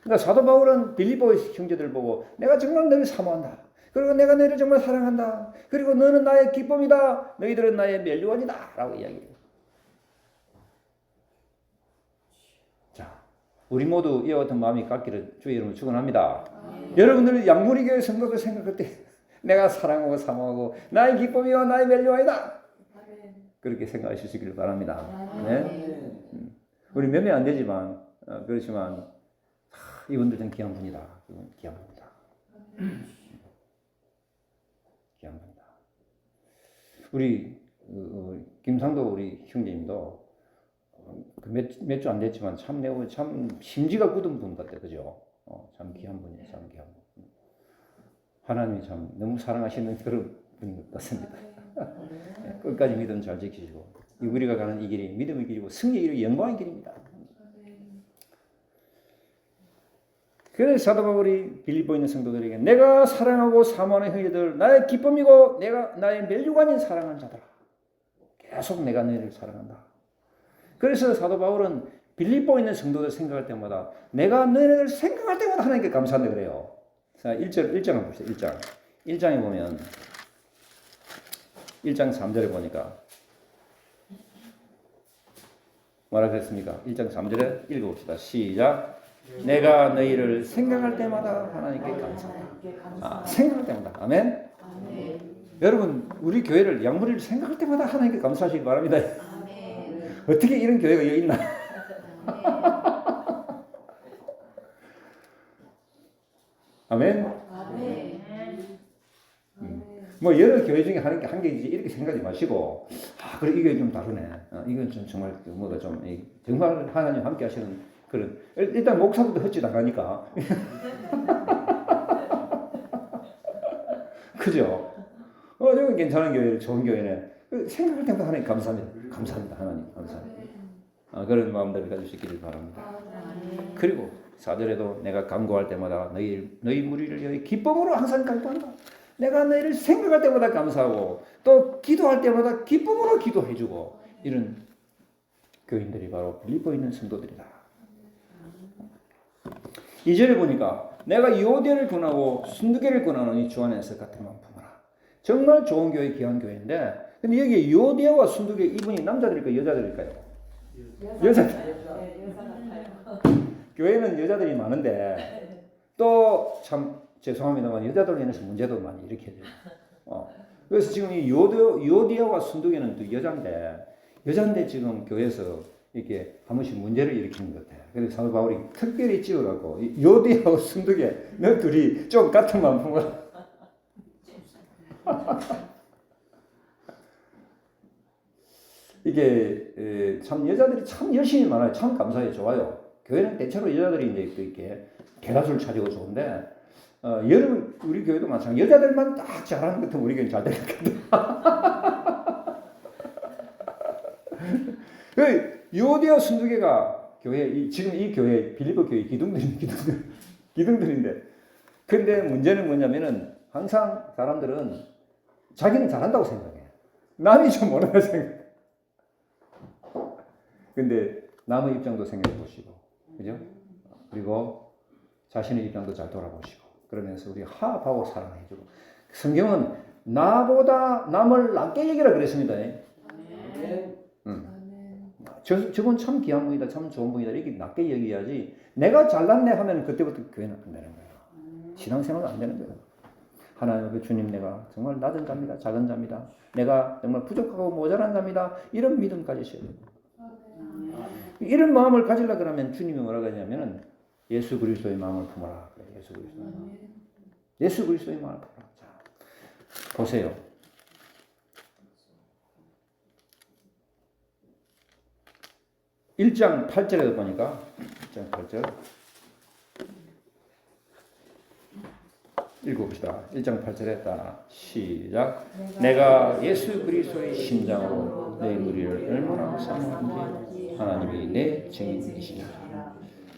그러니까 사도 바울은 빌립보의 형제들을 보고 내가 정말 너를 사모한다. 그리고 내가 너를 정말 사랑한다. 그리고 너는 나의 기쁨이다. 너희들은 나의 멸류관이다. 라고 이야기해요. 자, 우리 모두 이와 같은 마음이 갖기를 주의 이름으로 축원합니다. 여러분들 양무리교회 성도들 생각할 때 내가 사랑하고 사모하고 나의 기쁨이와 나의 멸류관이다. 그렇게 생각하실 수 있기를 바랍니다. 네? 우리 몇 명 안 되지만 그렇지만 이분들은 귀한 분이다. 이분 귀한 분이다. 귀한 분이다. 우리 김상도 우리 형제님도 몇 주 안 됐지만 참 심지가 굳은 분 같아, 그죠? 참 귀한 분이에요, 참 귀한 분. 하나님이 참 너무 사랑하시는 그런 분인 것 같습니다. 끝까지 믿음 잘 지키시고 우리가 가는 이 길이 믿음의 길이고 승리의 길이고 영광의 길입니다. 그래서 사도 바울이 빌립보에 있는 성도들에게 내가 사랑하고 사모하는 형제들 나의 기쁨이고 내가 나의 멸류관인 사랑하는 자들아. 계속 내가 너희를 사랑한다. 그래서 사도 바울은 빌립보에 있는 성도들 생각할 때마다 내가 너희를 생각할 때마다 하나님께 감사한다 그래요. 자, 1장을 봅시다. 1장에 보면 1장 3절에 보니까 뭐라 그랬습니까? 1장 3절에 읽어봅시다. 시작. 내가 너희를 생각할 때마다 하나님께 감사한다. 생각할 때마다. 아멘? 여러분 우리 교회를 양무리를 생각할 때마다 하나님께 감사하시기 바랍니다. 어떻게 이런 교회가 여기 있나? 아멘.
아멘.
뭐 여러 교회 중에 하는 게 한 개이지 이렇게 생각하지 마시고 그래 이게 좀 다르네. 이건 좀 정말 뭐가 좀 정말 하나님 함께 하시는 그런 일단 목사부터 헛짓 안 가니까 그죠? 저건 괜찮은 교회, 좋은 교회네. 생각할 때마다 하나님 감사합니다. 감사합니다. 하나님 감사합니다. 그런 마음들을 가질 수 있기를 바랍니다. 그리고 4절에도 내가 간구할 때마다 너희 무리를 위해 기쁨으로 항상 간구한다. 내가 너희를 생각할 때마다 감사하고 또 기도할 때마다 기쁨으로 기도해주고 이런 교인들이 바로 빌립보에 있는 성도들이다. 2절에 보니까 내가 요대를 권하고 순두개를 권하노니 주 안에서 같은 마음 품어라. 정말 좋은 교회, 귀한 교회인데 근데 여기 요대와 순두개 이분이 남자들일까요? 여자들일까요? 여자들. 교회는 여자들이 많은데 또 참 죄송합니다만 여자들로 인해서 문제도 많이 일으켜져요. 그래서 지금 이 요디아와 순두개는 또 여자인데 지금 교회에서 이렇게 한 번씩 문제를 일으키는 것 같아요. 그래서 사도 바울이 특별히 찍어갖고 요디아와 순두개 너 둘이 좀 같은 마음 품어라. 이게 참 여자들이 참 열심히 많아요. 참 감사해요. 좋아요. 교회는 대체로 여자들이 이제 이렇게 대다수를 차지고 좋은데 여러분 우리 교회도 마찬가지. 여자들만 딱 잘하는 것 같으면 우리 교회는 잘 되거든. 요디아 순두개가 교회 지금 이 교회 빌립보 교회 기둥들인데 근데 문제는 뭐냐면은 항상 사람들은 자기는 잘한다고 생각해. 남이 좀 못한다고 생각해. 근데 남의 입장도 생각해 보시고, 그죠? 그리고 자신의 입장도 잘 돌아보시고, 그러면서 우리 화합하고 사랑해주고. 성경은 나보다 남을 낮게 여기라 그랬습니다. 저분 참 귀한 분이다, 참 좋은 분이다, 이렇게 낮게 여기야지. 내가 잘났네 하면 그때부터 교회는 안 되는 거예요. 신앙생활은 안 되는 거예요. 하나님 앞에 주님 내가 정말 낮은 자입니다, 작은 자입니다. 내가 정말 부족하고 모자란 자입니다. 이런 믿음 가지셔야 돼요. 이런 마음을 가지려 그러면 주님이 뭐라고 하냐면은 예수 그리스도의 마음을 품어라. 예수 그리스도의 마음을 품어라. 자, 보세요. 1장 8절에도 보니까 1장 8절 읽어봅시다. 1장 8절에 따라 시작. 내가 예수 그리스도의 심장으로 내 무리를 얼마나 사모하는지 하나님이 내 증인이시라.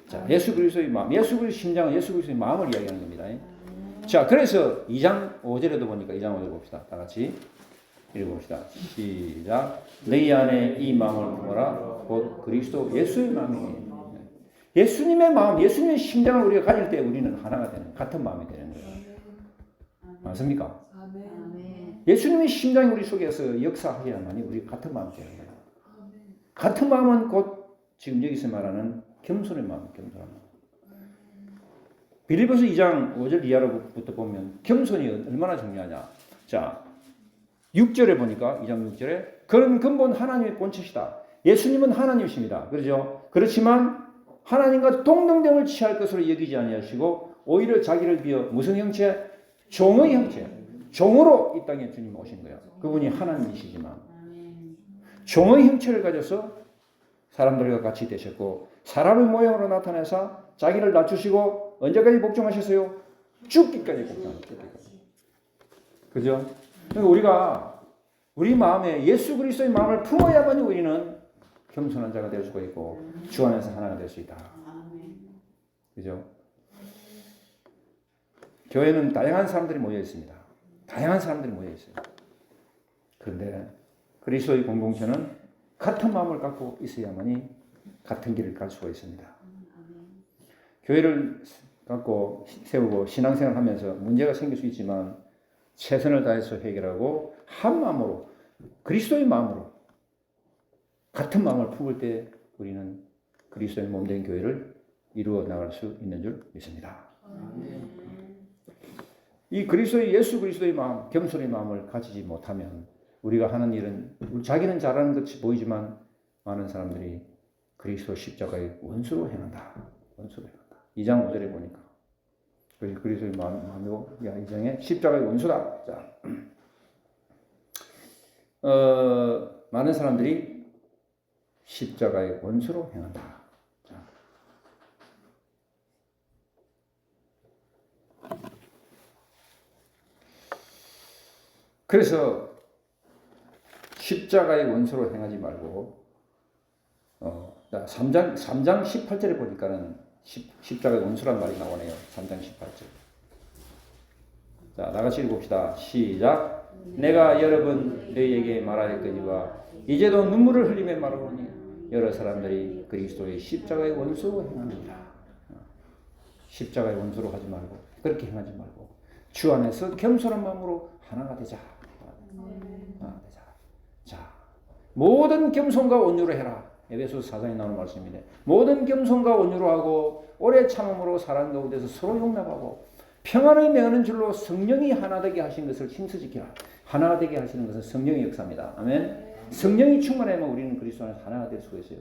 자, 예수 그리스도의 마음, 예수 그리스도의 심장은 예수 그리스도의 마음을 이야기하는 겁니다. 자, 그래서 2장 5절에도 보니까 2장 5절 봅시다. 다 같이 읽어봅시다. 시작. 너희 안에 이 마음을 품어라. 곧 그리스도 예수의 마음이에요. 예수님의 마음, 예수님의 심장을 우리가 가질 때 우리는 하나가 되는, 같은 마음이 되는 거예요. 맞습니까? 예수님의 심장이 우리 속에서 역사하여야만이 우리 같은 마음이 되는 거예요. 같은 마음은 곧 지금 여기서 말하는 겸손의 마음, 겸손한 마음. 빌립보서 2장 5절 이하로부터 보면 겸손이 얼마나 중요하냐. 자, 6절에 보니까 2장 6절에 그런 근본 하나님의 본체시다. 예수님은 하나님이십니다. 그렇죠? 그렇지만 하나님과 동등됨을 취할 것으로 여기지 아니하시고 오히려 자기를 비어 무슨 형체? 종의 형체. 종으로 이 땅에 주님 오신 거예요. 그분이 하나님이시지만 종의 형체를 가져서 사람들과 같이 되셨고 사람의 모양으로 나타나서 자기를 낮추시고 언제까지 복종하셨어요? 죽기까지 복종하셨어요. 그죠? 그러니까 우리가 우리 마음에 예수 그리스도의 마음을 품어야만 우리는 겸손한 자가 될 수가 있고 주 안에서 하나가 될 수 있다. 그죠? 교회는 다양한 사람들이 모여 있습니다. 다양한 사람들이 모여 있어요. 그런데 그리스도의 공동체는 같은 마음을 갖고 있어야만이 같은 길을 갈 수가 있습니다. 교회를 갖고 세우고 신앙생활을 하면서 문제가 생길 수 있지만 최선을 다해서 해결하고 한 마음으로 그리스도의 마음으로 같은 마음을 품을 때 우리는 그리스도의 몸된 교회를 이루어 나갈 수 있는 줄 믿습니다. 이 그리스도의 예수 그리스도의 마음, 겸손의 마음을 가지지 못하면 우리가 하는 일은 자기는 잘하는 것이 보이지만 많은 사람들이 그리스도 십자가의 원수로 행한다. 원수로 행한다. 2장 5절에 보니까 그리스도의 마음이고 이정의 십자가의 원수다. 자, 많은 사람들이 십자가의 원수로 행한다. 자. 그래서 십자가의 원수로 행하지 말고 3장 18절에 보니까는 십자가의 원수란 말이 나오네요. 3장 18절. 자, 나같이 읽읍시다. 시작. 내가 여러 번 너희에게 말하였거니와 이제도 눈물을 흘리며 말하노니 여러 사람들이 그리스도의 십자가의 원수로 행합니다. 십자가의 원수로 하지 말고 그렇게 행하지 말고 주 안에서 겸손한 마음으로 하나가 되자. 하나가 되자. 자, 모든 겸손과 온유로 해라. 에베소서 4장에 나오는 말씀입니다. 모든 겸손과 온유로 하고 오래 참음으로 사랑 가운데서 서로 용납하고 평안을 매하는 줄로 성령이 하나 되게 하신 것을 힘써 지키라. 하나 되게 하시는 것은 성령의 역사입니다. 아멘. 성령이 충만하면 우리는 그리스도 안에서 하나가 될 수가 있어요.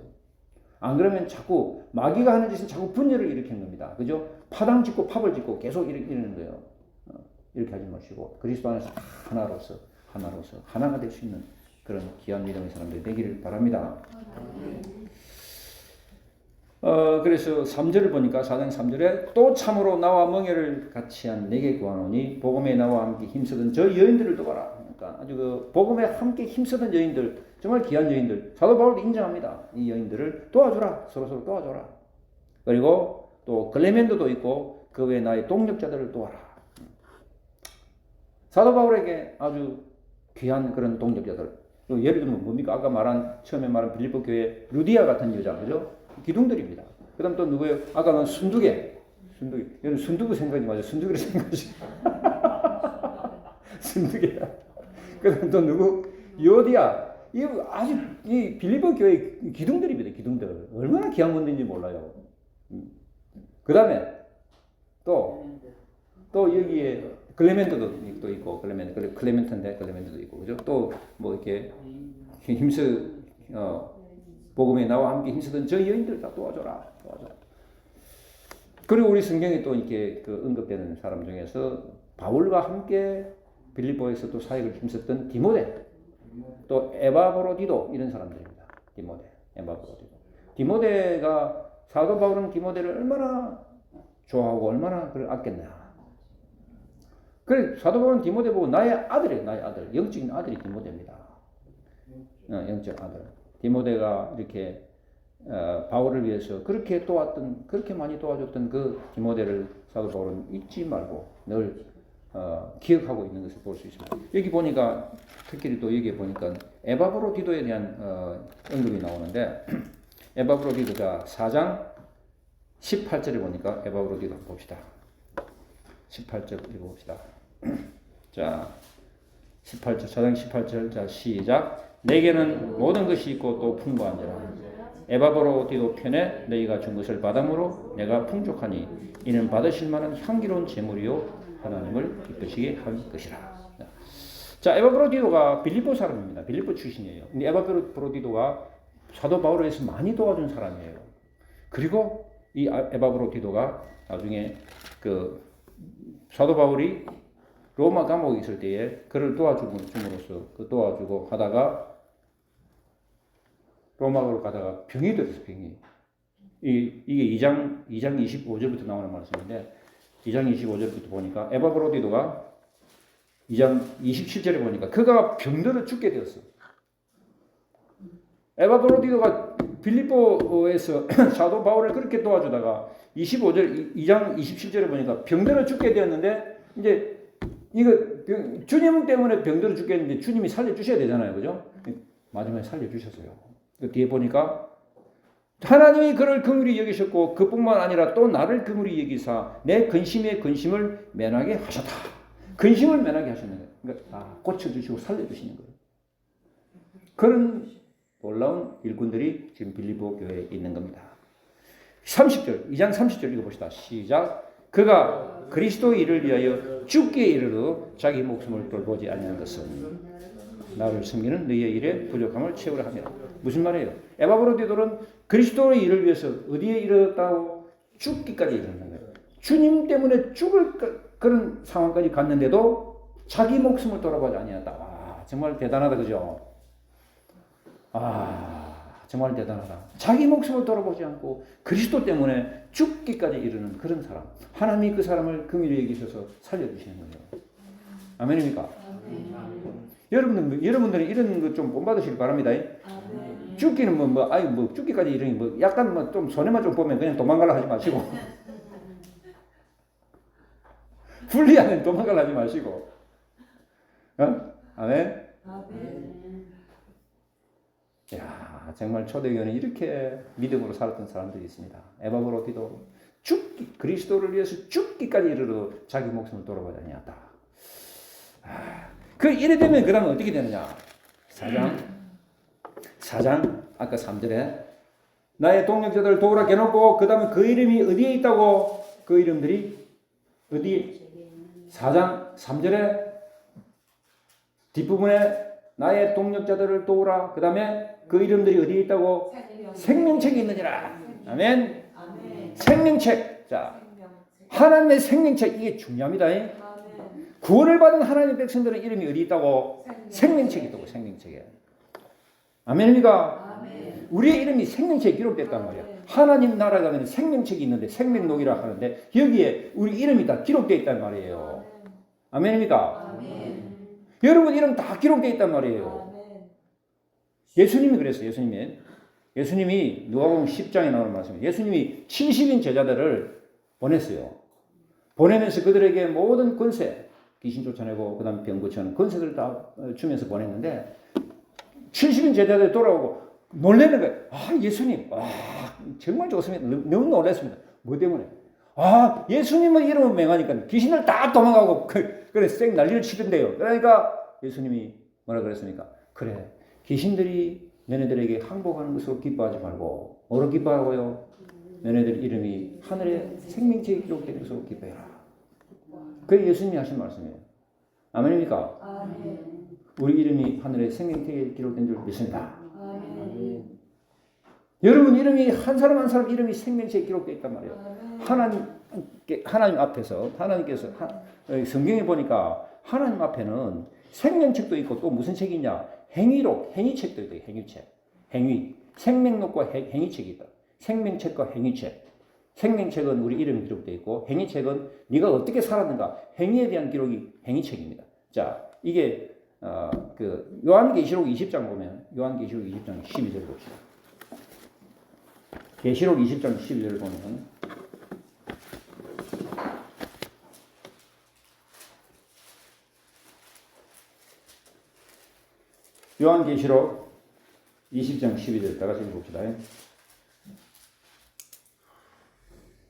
안 그러면 자꾸 마귀가 하는 짓은 자꾸 분열을 일으키는 겁니다. 그죠? 파당 짓고 팝을 짓고 계속 이러는 거예요. 이렇게 하지 마시고 그리스도 안에서 하나로서 하나가 될 수 있는 그런 귀한 믿음의 사람들이 되기를 바랍니다. 그래서 3절을 보니까 4장 3절에 또 참으로 나와 멍에를 같이 한 내게 구하노니 복음에 나와 함께 힘쓰던 저 여인들을 도와라. 그러니까 아주 그 복음에 함께 힘쓰던 여인들, 정말 귀한 여인들, 사도 바울도 인정합니다. 이 여인들을 도와주라. 서로 도와줘라. 그리고 또 글레멘도도 있고 그 외에 나의 동력자들을 도와라. 사도 바울에게 아주 귀한 그런 동력자들. 예를 들면 뭡니까? 아까 처음에 말한 빌립보 교회 루디아 같은 여자, 그죠? 기둥들입니다. 그 다음 또 누구예요? 아까는 순두개. 여러분 순두부 생각하지 마세요. 순두개를 생각하시. 순두개야. 그 다음 또 누구? 요디아. 이 아주 이 빌립보 교회 기둥들입니다. 기둥들. 얼마나 귀한 건지 몰라요. 그 다음에 또 여기에 클레멘트도 있고, 클레멘트도 있고, 그죠? 또 뭐 이렇게 복음에 나와 함께 힘쓰던 저 여인들 다 도와줘라. 그리고 우리 성경에 또 이렇게 그 언급되는 사람 중에서 바울과 함께 빌립보에서 또 사역을 힘썼던 디모데, 또 에바브로디도 이런 사람들입니다. 에바브로디도. 디모데가 사도 바울은 디모데를 얼마나 좋아하고 얼마나 그를 아꼈나. 그래 사도 바울은 디모데 보고 나의 아들이에요. 나의 아들. 영적인 아들이 디모데입니다. 영적 아들. 디모데가 이렇게 바울을 위해서 그렇게 많이 도와줬던 그 디모데를 사도 바울은 잊지 말고 늘 기억하고 있는 것을 볼 수 있습니다. 여기 보니까 특히 또 여기에 보니까 에바브로디도에 대한 언급이 나오는데 에바브로디도가 4장 18절에 보니까 에바브로디도 한번 봅시다. 18절 읽어봅시다. 자, 18절, 4장 18절, 자, 시작. 내게는 모든 것이 있고 또 풍부한지라. 에바브로디도 편에 너희가 준 것을 받음으로 내가 풍족하니 이는 받으실 만한 향기로운 제물이요 하나님을 기쁘시게 할 것이라. 자, 에바브로디도가 빌립보 사람입니다. 빌립보 출신이에요. 근데 에바브로디도가 사도 바울을 위해서 많이 도와준 사람이에요. 그리고 이 에바브로디도가 나중에 그 사도 바울이 로마 감옥에 있을 때에 그를 도와줌으로써 도와주고 하다가 로마로 가다가 병이 들었어요. 이게 2장 25절부터 나오는 말씀인데 2장 25절부터 보니까 에바브로디도가 2장 27절에 보니까 그가 병들어 죽게 되었어. 에바브로디도가 빌립보에서 사도 바울을 그렇게 도와주다가 2장 27절에 보니까 병들어 죽게 되었는데 이제 이거 주님 때문에 병들어 죽겠는데 주님이 살려주셔야 되잖아요. 그죠? 마지막에 살려주셨어요. 그 뒤에 보니까 하나님이 그를 긍휼히 여기셨고 그뿐만 아니라 또 나를 긍휼히 여기사 내 근심의 근심을 면하게 하셨다. 근심을 면하게 하셨는 거예요. 그러니까 고쳐주시고 살려주시는 거예요. 그런 놀라운 일꾼들이 지금 빌립보 교회에 있는 겁니다. 30절, 2장 30절 읽어봅시다. 시작. 그가 그리스도의 일을 위하여 죽기에 이르러 자기 목숨을 돌보지 아니한 것은 나를 섬기는 너희의 일에 부족함을 채우려 합니다. 무슨 말이에요? 에바브로디도는 그리스도의 일을 위해서 어디에 이르렀다고? 죽기까지 이르는 거예요. 주님 때문에 죽을 그런 상황까지 갔는데도 자기 목숨을 돌아보지 아니었다. 와, 정말 대단하다, 그죠? 정말 대단하다. 자기 목숨을 돌아보지 않고 그리스도 때문에 죽기까지 이르는 그런 사람. 하나님이 그 사람을 긍휼히 여기셔서 살려주시는 거예요. 아멘입니까? 여러분들은 이런 거 좀 본받으시길 바랍니다. 죽기는 죽기까지 이르니 약간 좀 손해만 좀 보면 그냥 도망가려 하지 마시고. 불리하면 도망가려 하지 마시고. 아멘? 야, 정말 초대교회는 이렇게 믿음으로 살았던 사람들이 있습니다. 에바브로디도 그리스도를 위해서 죽기까지 이르러도 자기 목숨을 돌아보지 아니었다. 이래 되면 그 다음에 어떻게 되느냐? 4장 아까 3절에 나의 동력자들을 도우라 해놓고 그 다음에 그 이름이 어디에 있다고? 그 이름들이 어디? 4장 3절에 뒷부분에 나의 동력자들을 도우라. 그 다음에 그 이름들이 어디에 있다고? 생명책이 있느니라. 아멘. 생명책. 자, 하나님의 생명책, 이게 중요합니다. 구원을 받은 하나님의 백성들의 이름이 어디 있다고? 생명책이 있다고. 생명책에. 아멘입니까? 우리의 이름이 생명책에 기록됐단 말이야. 하나님 나라 가면 생명책이 있는데 생명록이라 하는데 여기에 우리 이름이 다 기록되어 있단 말이에요. 아멘입니까? 여러분 이름 다 기록되어 있단 말이에요. 예수님이 그랬어요. 예수님이 누가복음 10장에 나오는 말씀이에요. 예수님이 70인 제자들을 보냈어요. 보내면서 그들에게 모든 권세, 귀신 쫓아내고 그 다음에 병 고치는 권세를 다 주면서 보냈는데 70인 제자들이 돌아오고 놀라는 거예요. 예수님, 정말 좋습니다. 너무 놀랐습니다. 뭐 때문에? 예수님의 이름을 맹하니까 귀신을 다 도망가고 그래 쌩 난리를 치던데요. 그러니까 예수님이 뭐라 그랬습니까? 그래, 귀신들이 너네들에게 항복하는 것으로 기뻐하지 말고 뭐로 기뻐하고요? 너네들 이름이 하늘의 생명책에 기록된 것으로 기뻐해라. 그게 예수님이 하신 말씀이에요. 아멘입니까? 우리 이름이 하늘의 생명책에 기록된 줄 믿습니다. 여러분 이름이 한 사람 한 사람 이름이 생명책에 기록되어 있단 말이에요. 하나님 앞에서 하나님께서 성경에 보니까 하나님 앞에는 생명책도 있고 또 무슨 책이 있냐? 행위록, 행위책도 있다. 행위책, 행위, 생명록과 행위책이 있다. 생명책과 행위책. 생명책은 우리 이름이 기록되어 있고 행위책은 네가 어떻게 살았는가 행위에 대한 기록이 행위책입니다. 자, 이게 요한계시록 20장 보면 요한계시록 20장 12절 봅시다. 계시록 20장 12절 보면 요한계시록 20장 12절 다 같이 봅시다.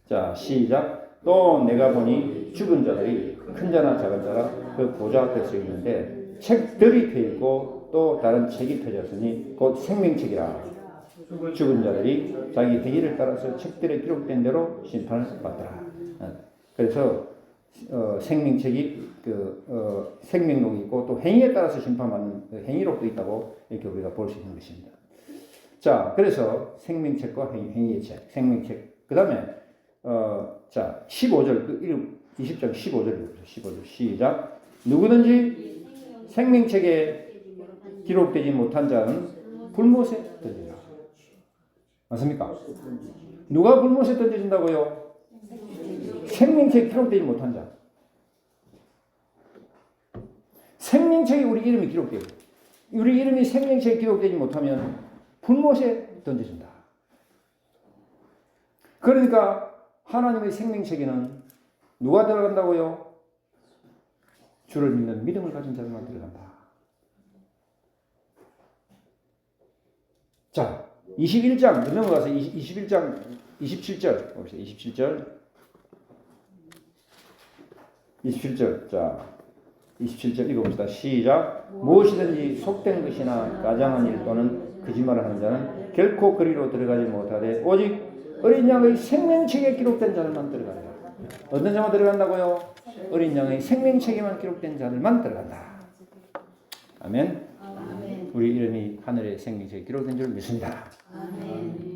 자, 시작. 또 내가 보니 죽은 자들이 큰 자나 작은 자가 그 보좌 앞에 서 있는데 책들이 펴있고 또 다른 책이 펴졌으니 곧 생명책이라. 죽은 자들이 자기 행위를 따라서 책들에 기록된 대로 심판을 받더라. 그래서 생명책이 생명록이 있고 또 행위에 따라서 심판받는 행위록도 있다고 이렇게 우리가 볼 수 있는 것입니다. 자, 그래서 생명책과 행위의 책, 생명책. 그 다음에 자 15절 20장 15절 시작. 누구든지 생명책에 기록되지 못한 자는 불못에 던지라. 맞습니까? 누가 불못에 던져진다고요? 생명책에 기록되지 못한 자. 생명책에 우리 이름이 기록되고 우리 이름이 생명책에 기록되지 못하면 불못에 던져진다. 그러니까 하나님의 생명책에는 누가 들어간다고요? 주를 믿는 믿음을 가진 자들만 들어간다. 자, 21장 넘어가서 21장 27절 봅시다. 27절 자 27절 읽어봅시다. 시작. 무엇이든지 속된 것이나 가장한 일 또는 거짓말을 하는 자는 결코 그리로 들어가지 못하되 오직 어린 양의 생명책에 기록된 자들만 들어간다. 어떤 자만 들어간다고요? 어린 양의 생명책에만 기록된 자들만 들어간다. 아멘. 우리 이름이 하늘의 생명책에 기록된 줄 믿습니다.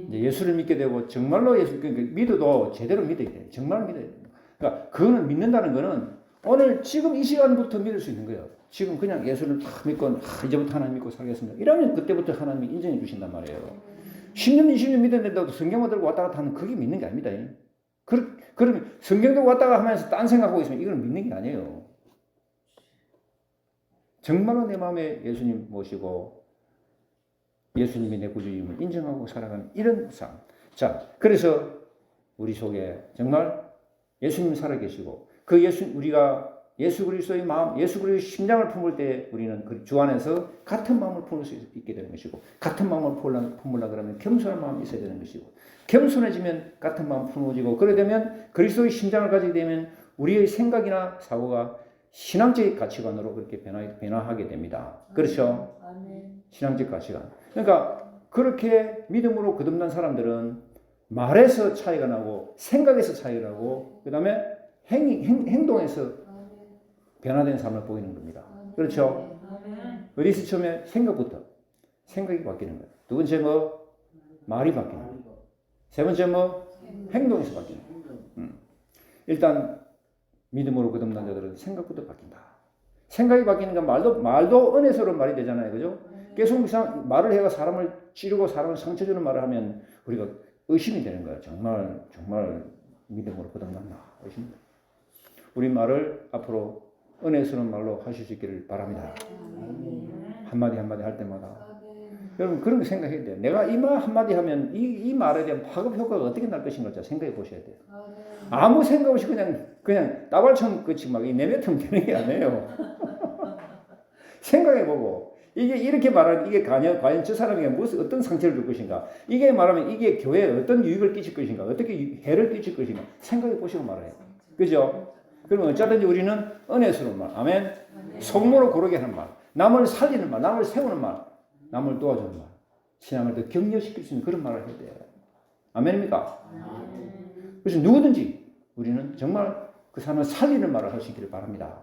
이제 예수를 믿게 되고 정말로 예수 믿어도 제대로 믿어야 돼요. 정말 믿어야 돼요. 그러니까 그거는 믿는다는 거는 오늘 지금 이 시간부터 믿을 수 있는 거예요. 지금 그냥 예수를 다 믿고 이제부터 하나님 믿고 살겠습니다. 이러면 그때부터 하나님이 인정해 주신단 말이에요. 10년, 20년 믿었는데도 성경만 들고 왔다 갔다 하는 그게 믿는 게 아닙니다. 그러면 성경 들고 왔다가 하면서 딴 생각하고 있으면 이건 믿는 게 아니에요. 정말로 내 마음에 예수님 모시고 예수님이 내 구주임을 인정하고 살아가는 이런 삶. 자, 그래서 우리 속에 정말 예수님 살아계시고 우리가 예수 그리스도의 마음, 예수 그리스도의 심장을 품을 때 우리는 그 주 안에서 같은 마음을 품을 수 있게 되는 것이고 같은 마음을 품으려 그러면 겸손한 마음이 있어야 되는 것이고 겸손해지면 같은 마음 품어지고 그러게 되면 그리스도의 심장을 가지게 되면 우리의 생각이나 사고가 신앙적 가치관으로 그렇게 변화하게 됩니다. 그렇죠? 신앙적 가치관. 그러니까 그렇게 믿음으로 거듭난 사람들은 말에서 차이가 나고 생각에서 차이가 나고 그 다음에 행동에서 변화된 삶을 보이는 겁니다. 그렇죠? 어디서 처음에 생각이 바뀌는 거예요. 두 번째 말이 바뀌는 거예요. 세 번째 행동에서 바뀌는 거예요. 일단 믿음으로 거듭난 자들은 생각부터 바뀐다. 생각이 바뀌는 건 말도 은혜스러운 말이 되잖아요. 그죠? 계속 말을 해가 사람을 찌르고 사람을 상처 주는 말을 하면 우리가 의심이 되는 거예요. 정말 믿음으로 거듭났나? 의심. 우리 말을 앞으로 은혜스러운 말로 하실 수 있기를 바랍니다. 한마디 할 때마다. 여러분 그런 거 생각해야 돼요. 내가 이 말 한마디 하면 이 말에 대한 파급 효과가 어떻게 날 것인가 생각해 보셔야 돼요. 아무 생각 없이 그냥 따발총 끝이 막 내뱉으면 되는 게 아니에요. 생각해보고 이게 이렇게 말하면 이게 과연 저 사람에게 어떤 상처를 줄 것인가, 이게 말하면 이게 교회에 어떤 유익을 끼칠 것인가, 어떻게 해를 끼칠 것인가 생각해 보시고 말아요. 그죠? 그러면 어쩌든지 우리는 은혜스러운 말, 아멘. 속물을 고르게 하는 말, 남을 살리는 말, 남을 세우는 말, 남을 도와주는 말, 신앙을 더 격려시킬 수 있는 그런 말을 해야 돼요. 아멘입니까? 그래서 누구든지 우리는 정말 그 사람을 살리는 말을 할 수 있기를 바랍니다.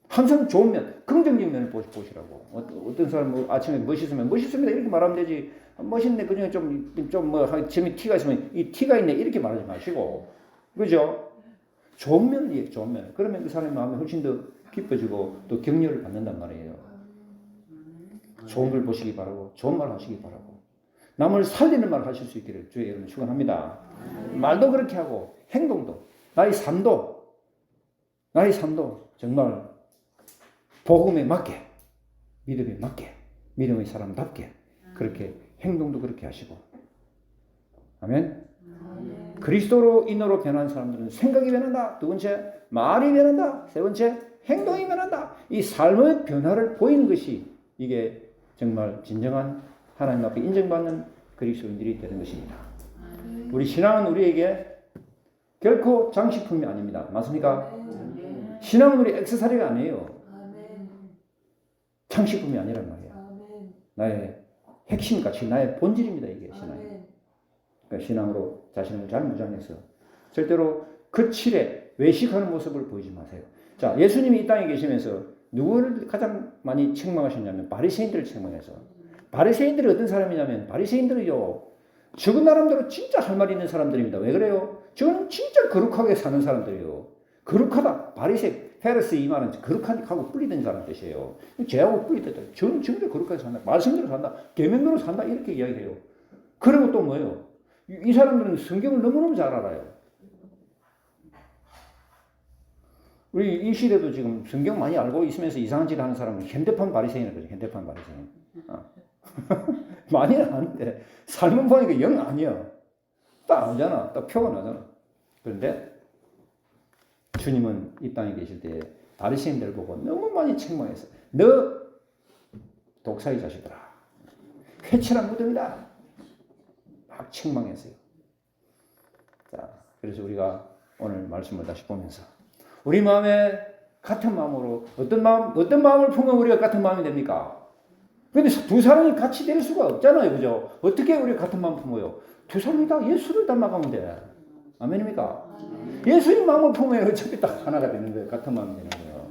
항상 좋은 면, 긍정적인 면을 보시라고. 어떤 사람은 아침에 멋있습니다. 이렇게 말하면 되지. 멋있네. 그중에 점이 티가 있으면 이 티가 있네. 이렇게 말하지 마시고. 그죠? 좋은 면이에요. 좋은 면. 그러면 그 사람의 마음이 훨씬 더 기뻐지고 또 격려를 받는단 말이에요. 좋은 걸 보시기 바라고, 좋은 말 하시기 바라고. 남을 살리는 말을 하실 수 있기를 주의 이름으로 축원합니다. 말도 그렇게 하고 행동도, 나의 삶도 정말 복음에 맞게, 믿음에 맞게, 믿음의 사람답게 그렇게 행동도 그렇게 하시고. 아멘. 그리스도로 인으로 변한 사람들은 생각이 변한다. 두 번째, 말이 변한다. 세 번째, 행동이 변한다. 이 삶의 변화를 보이는 것이 이게 정말 진정한 하나님 앞에 인정받는 그리스도인들이 되는 것입니다. 우리 신앙은 우리에게 결코 장식품이 아닙니다. 맞습니까? 신앙은 우리 액세서리가 아니에요. 장식품이 아니란 말이에요. 나의 핵심 가치, 나의 본질입니다. 이게 신앙이. 그러니까 신앙으로 자신을 잘 무장해서 절대로 거칠에 외식하는 모습을 보이지 마세요. 자, 예수님이 이 땅에 계시면서 누구를 가장 많이 책망하셨냐면 바리새인들을 책망해서. 바리새인들이 어떤 사람이냐면 바리새인들은요, 적은 나름대로 진짜 할 말 있는 사람들입니다. 왜 그래요? 저는 진짜 거룩하게 사는 사람들이에요. 거룩하다. 바리새, 헤르스 이 말은 거룩하고 뿔리던 사람 뜻이에요. 죄하고 뿔리다. 저는 정말 거룩하게 산다. 말씀대로 산다. 계명대로 산다. 이렇게 이야기해요. 그리고 또 뭐예요? 이 사람들은 성경을 너무너무 잘 알아요. 우리 이 시대도 지금 성경 많이 알고 있으면서 이상한 짓 하는 사람은 현대판 바리새인인 거죠. 현대판 바리새인. 많이는 아는데 삶은 보니까 영 아니야. 딱 알잖아. 딱 표가 나잖아. 그런데 주님은 이 땅에 계실 때 바리새인들 보고 너무 많이 책망했어. 너 독사의 자식들아, 회칠한 무덤이다. 막 책망했어요. 자, 그래서 우리가 오늘 말씀을 다시 보면서 우리 마음에 같은 마음으로 어떤 마음을 품으면 우리가 같은 마음이 됩니까? 근데 두 사람이 같이 될 수가 없잖아요. 그죠? 어떻게 우리가 같은 마음 품어요? 두 사람이 다 예수를 닮아가면 돼. 아멘입니까? 예수님 마음을 품으면 어차피 딱 하나가 되는 거예요. 같은 마음이 되는 거예요.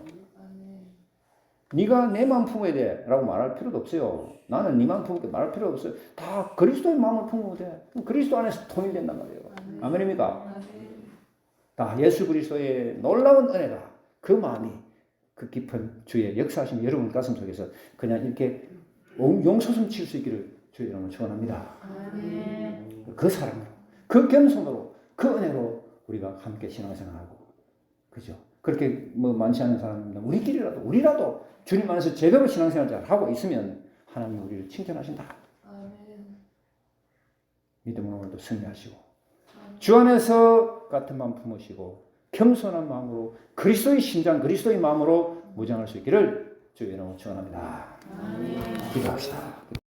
네가 내 마음 품어야 돼 라고 말할 필요도 없어요. 나는 네 마음 품을 때 말할 필요 없어요. 다 그리스도의 마음을 품으면 돼. 그리스도 안에서 통일된단 말이에요. 아멘입니까? 다 예수 그리스도의 놀라운 은혜가 그 마음이 그 깊은 주의 역사하신 여러분 가슴 속에서 그냥 이렇게 용솟음 칠 수 있기를 주의 이름으로 축원합니다. 그 사랑으로, 그 겸손으로, 그 은혜로 우리가 함께 신앙생활하고, 그죠? 그렇게 뭐 많지 않은 사람입니다. 우리라도 주님 안에서 제대로 신앙생활 잘 하고 있으면 하나님 우리를 칭찬하신다. 믿음으로 오늘도 승리하시고, 주 안에서 같은 마음 품으시고, 겸손한 마음으로 그리스도의 심장, 그리스도의 마음으로 무장할 수 있기를 주의 이름으로 축원합니다. 기도합시다.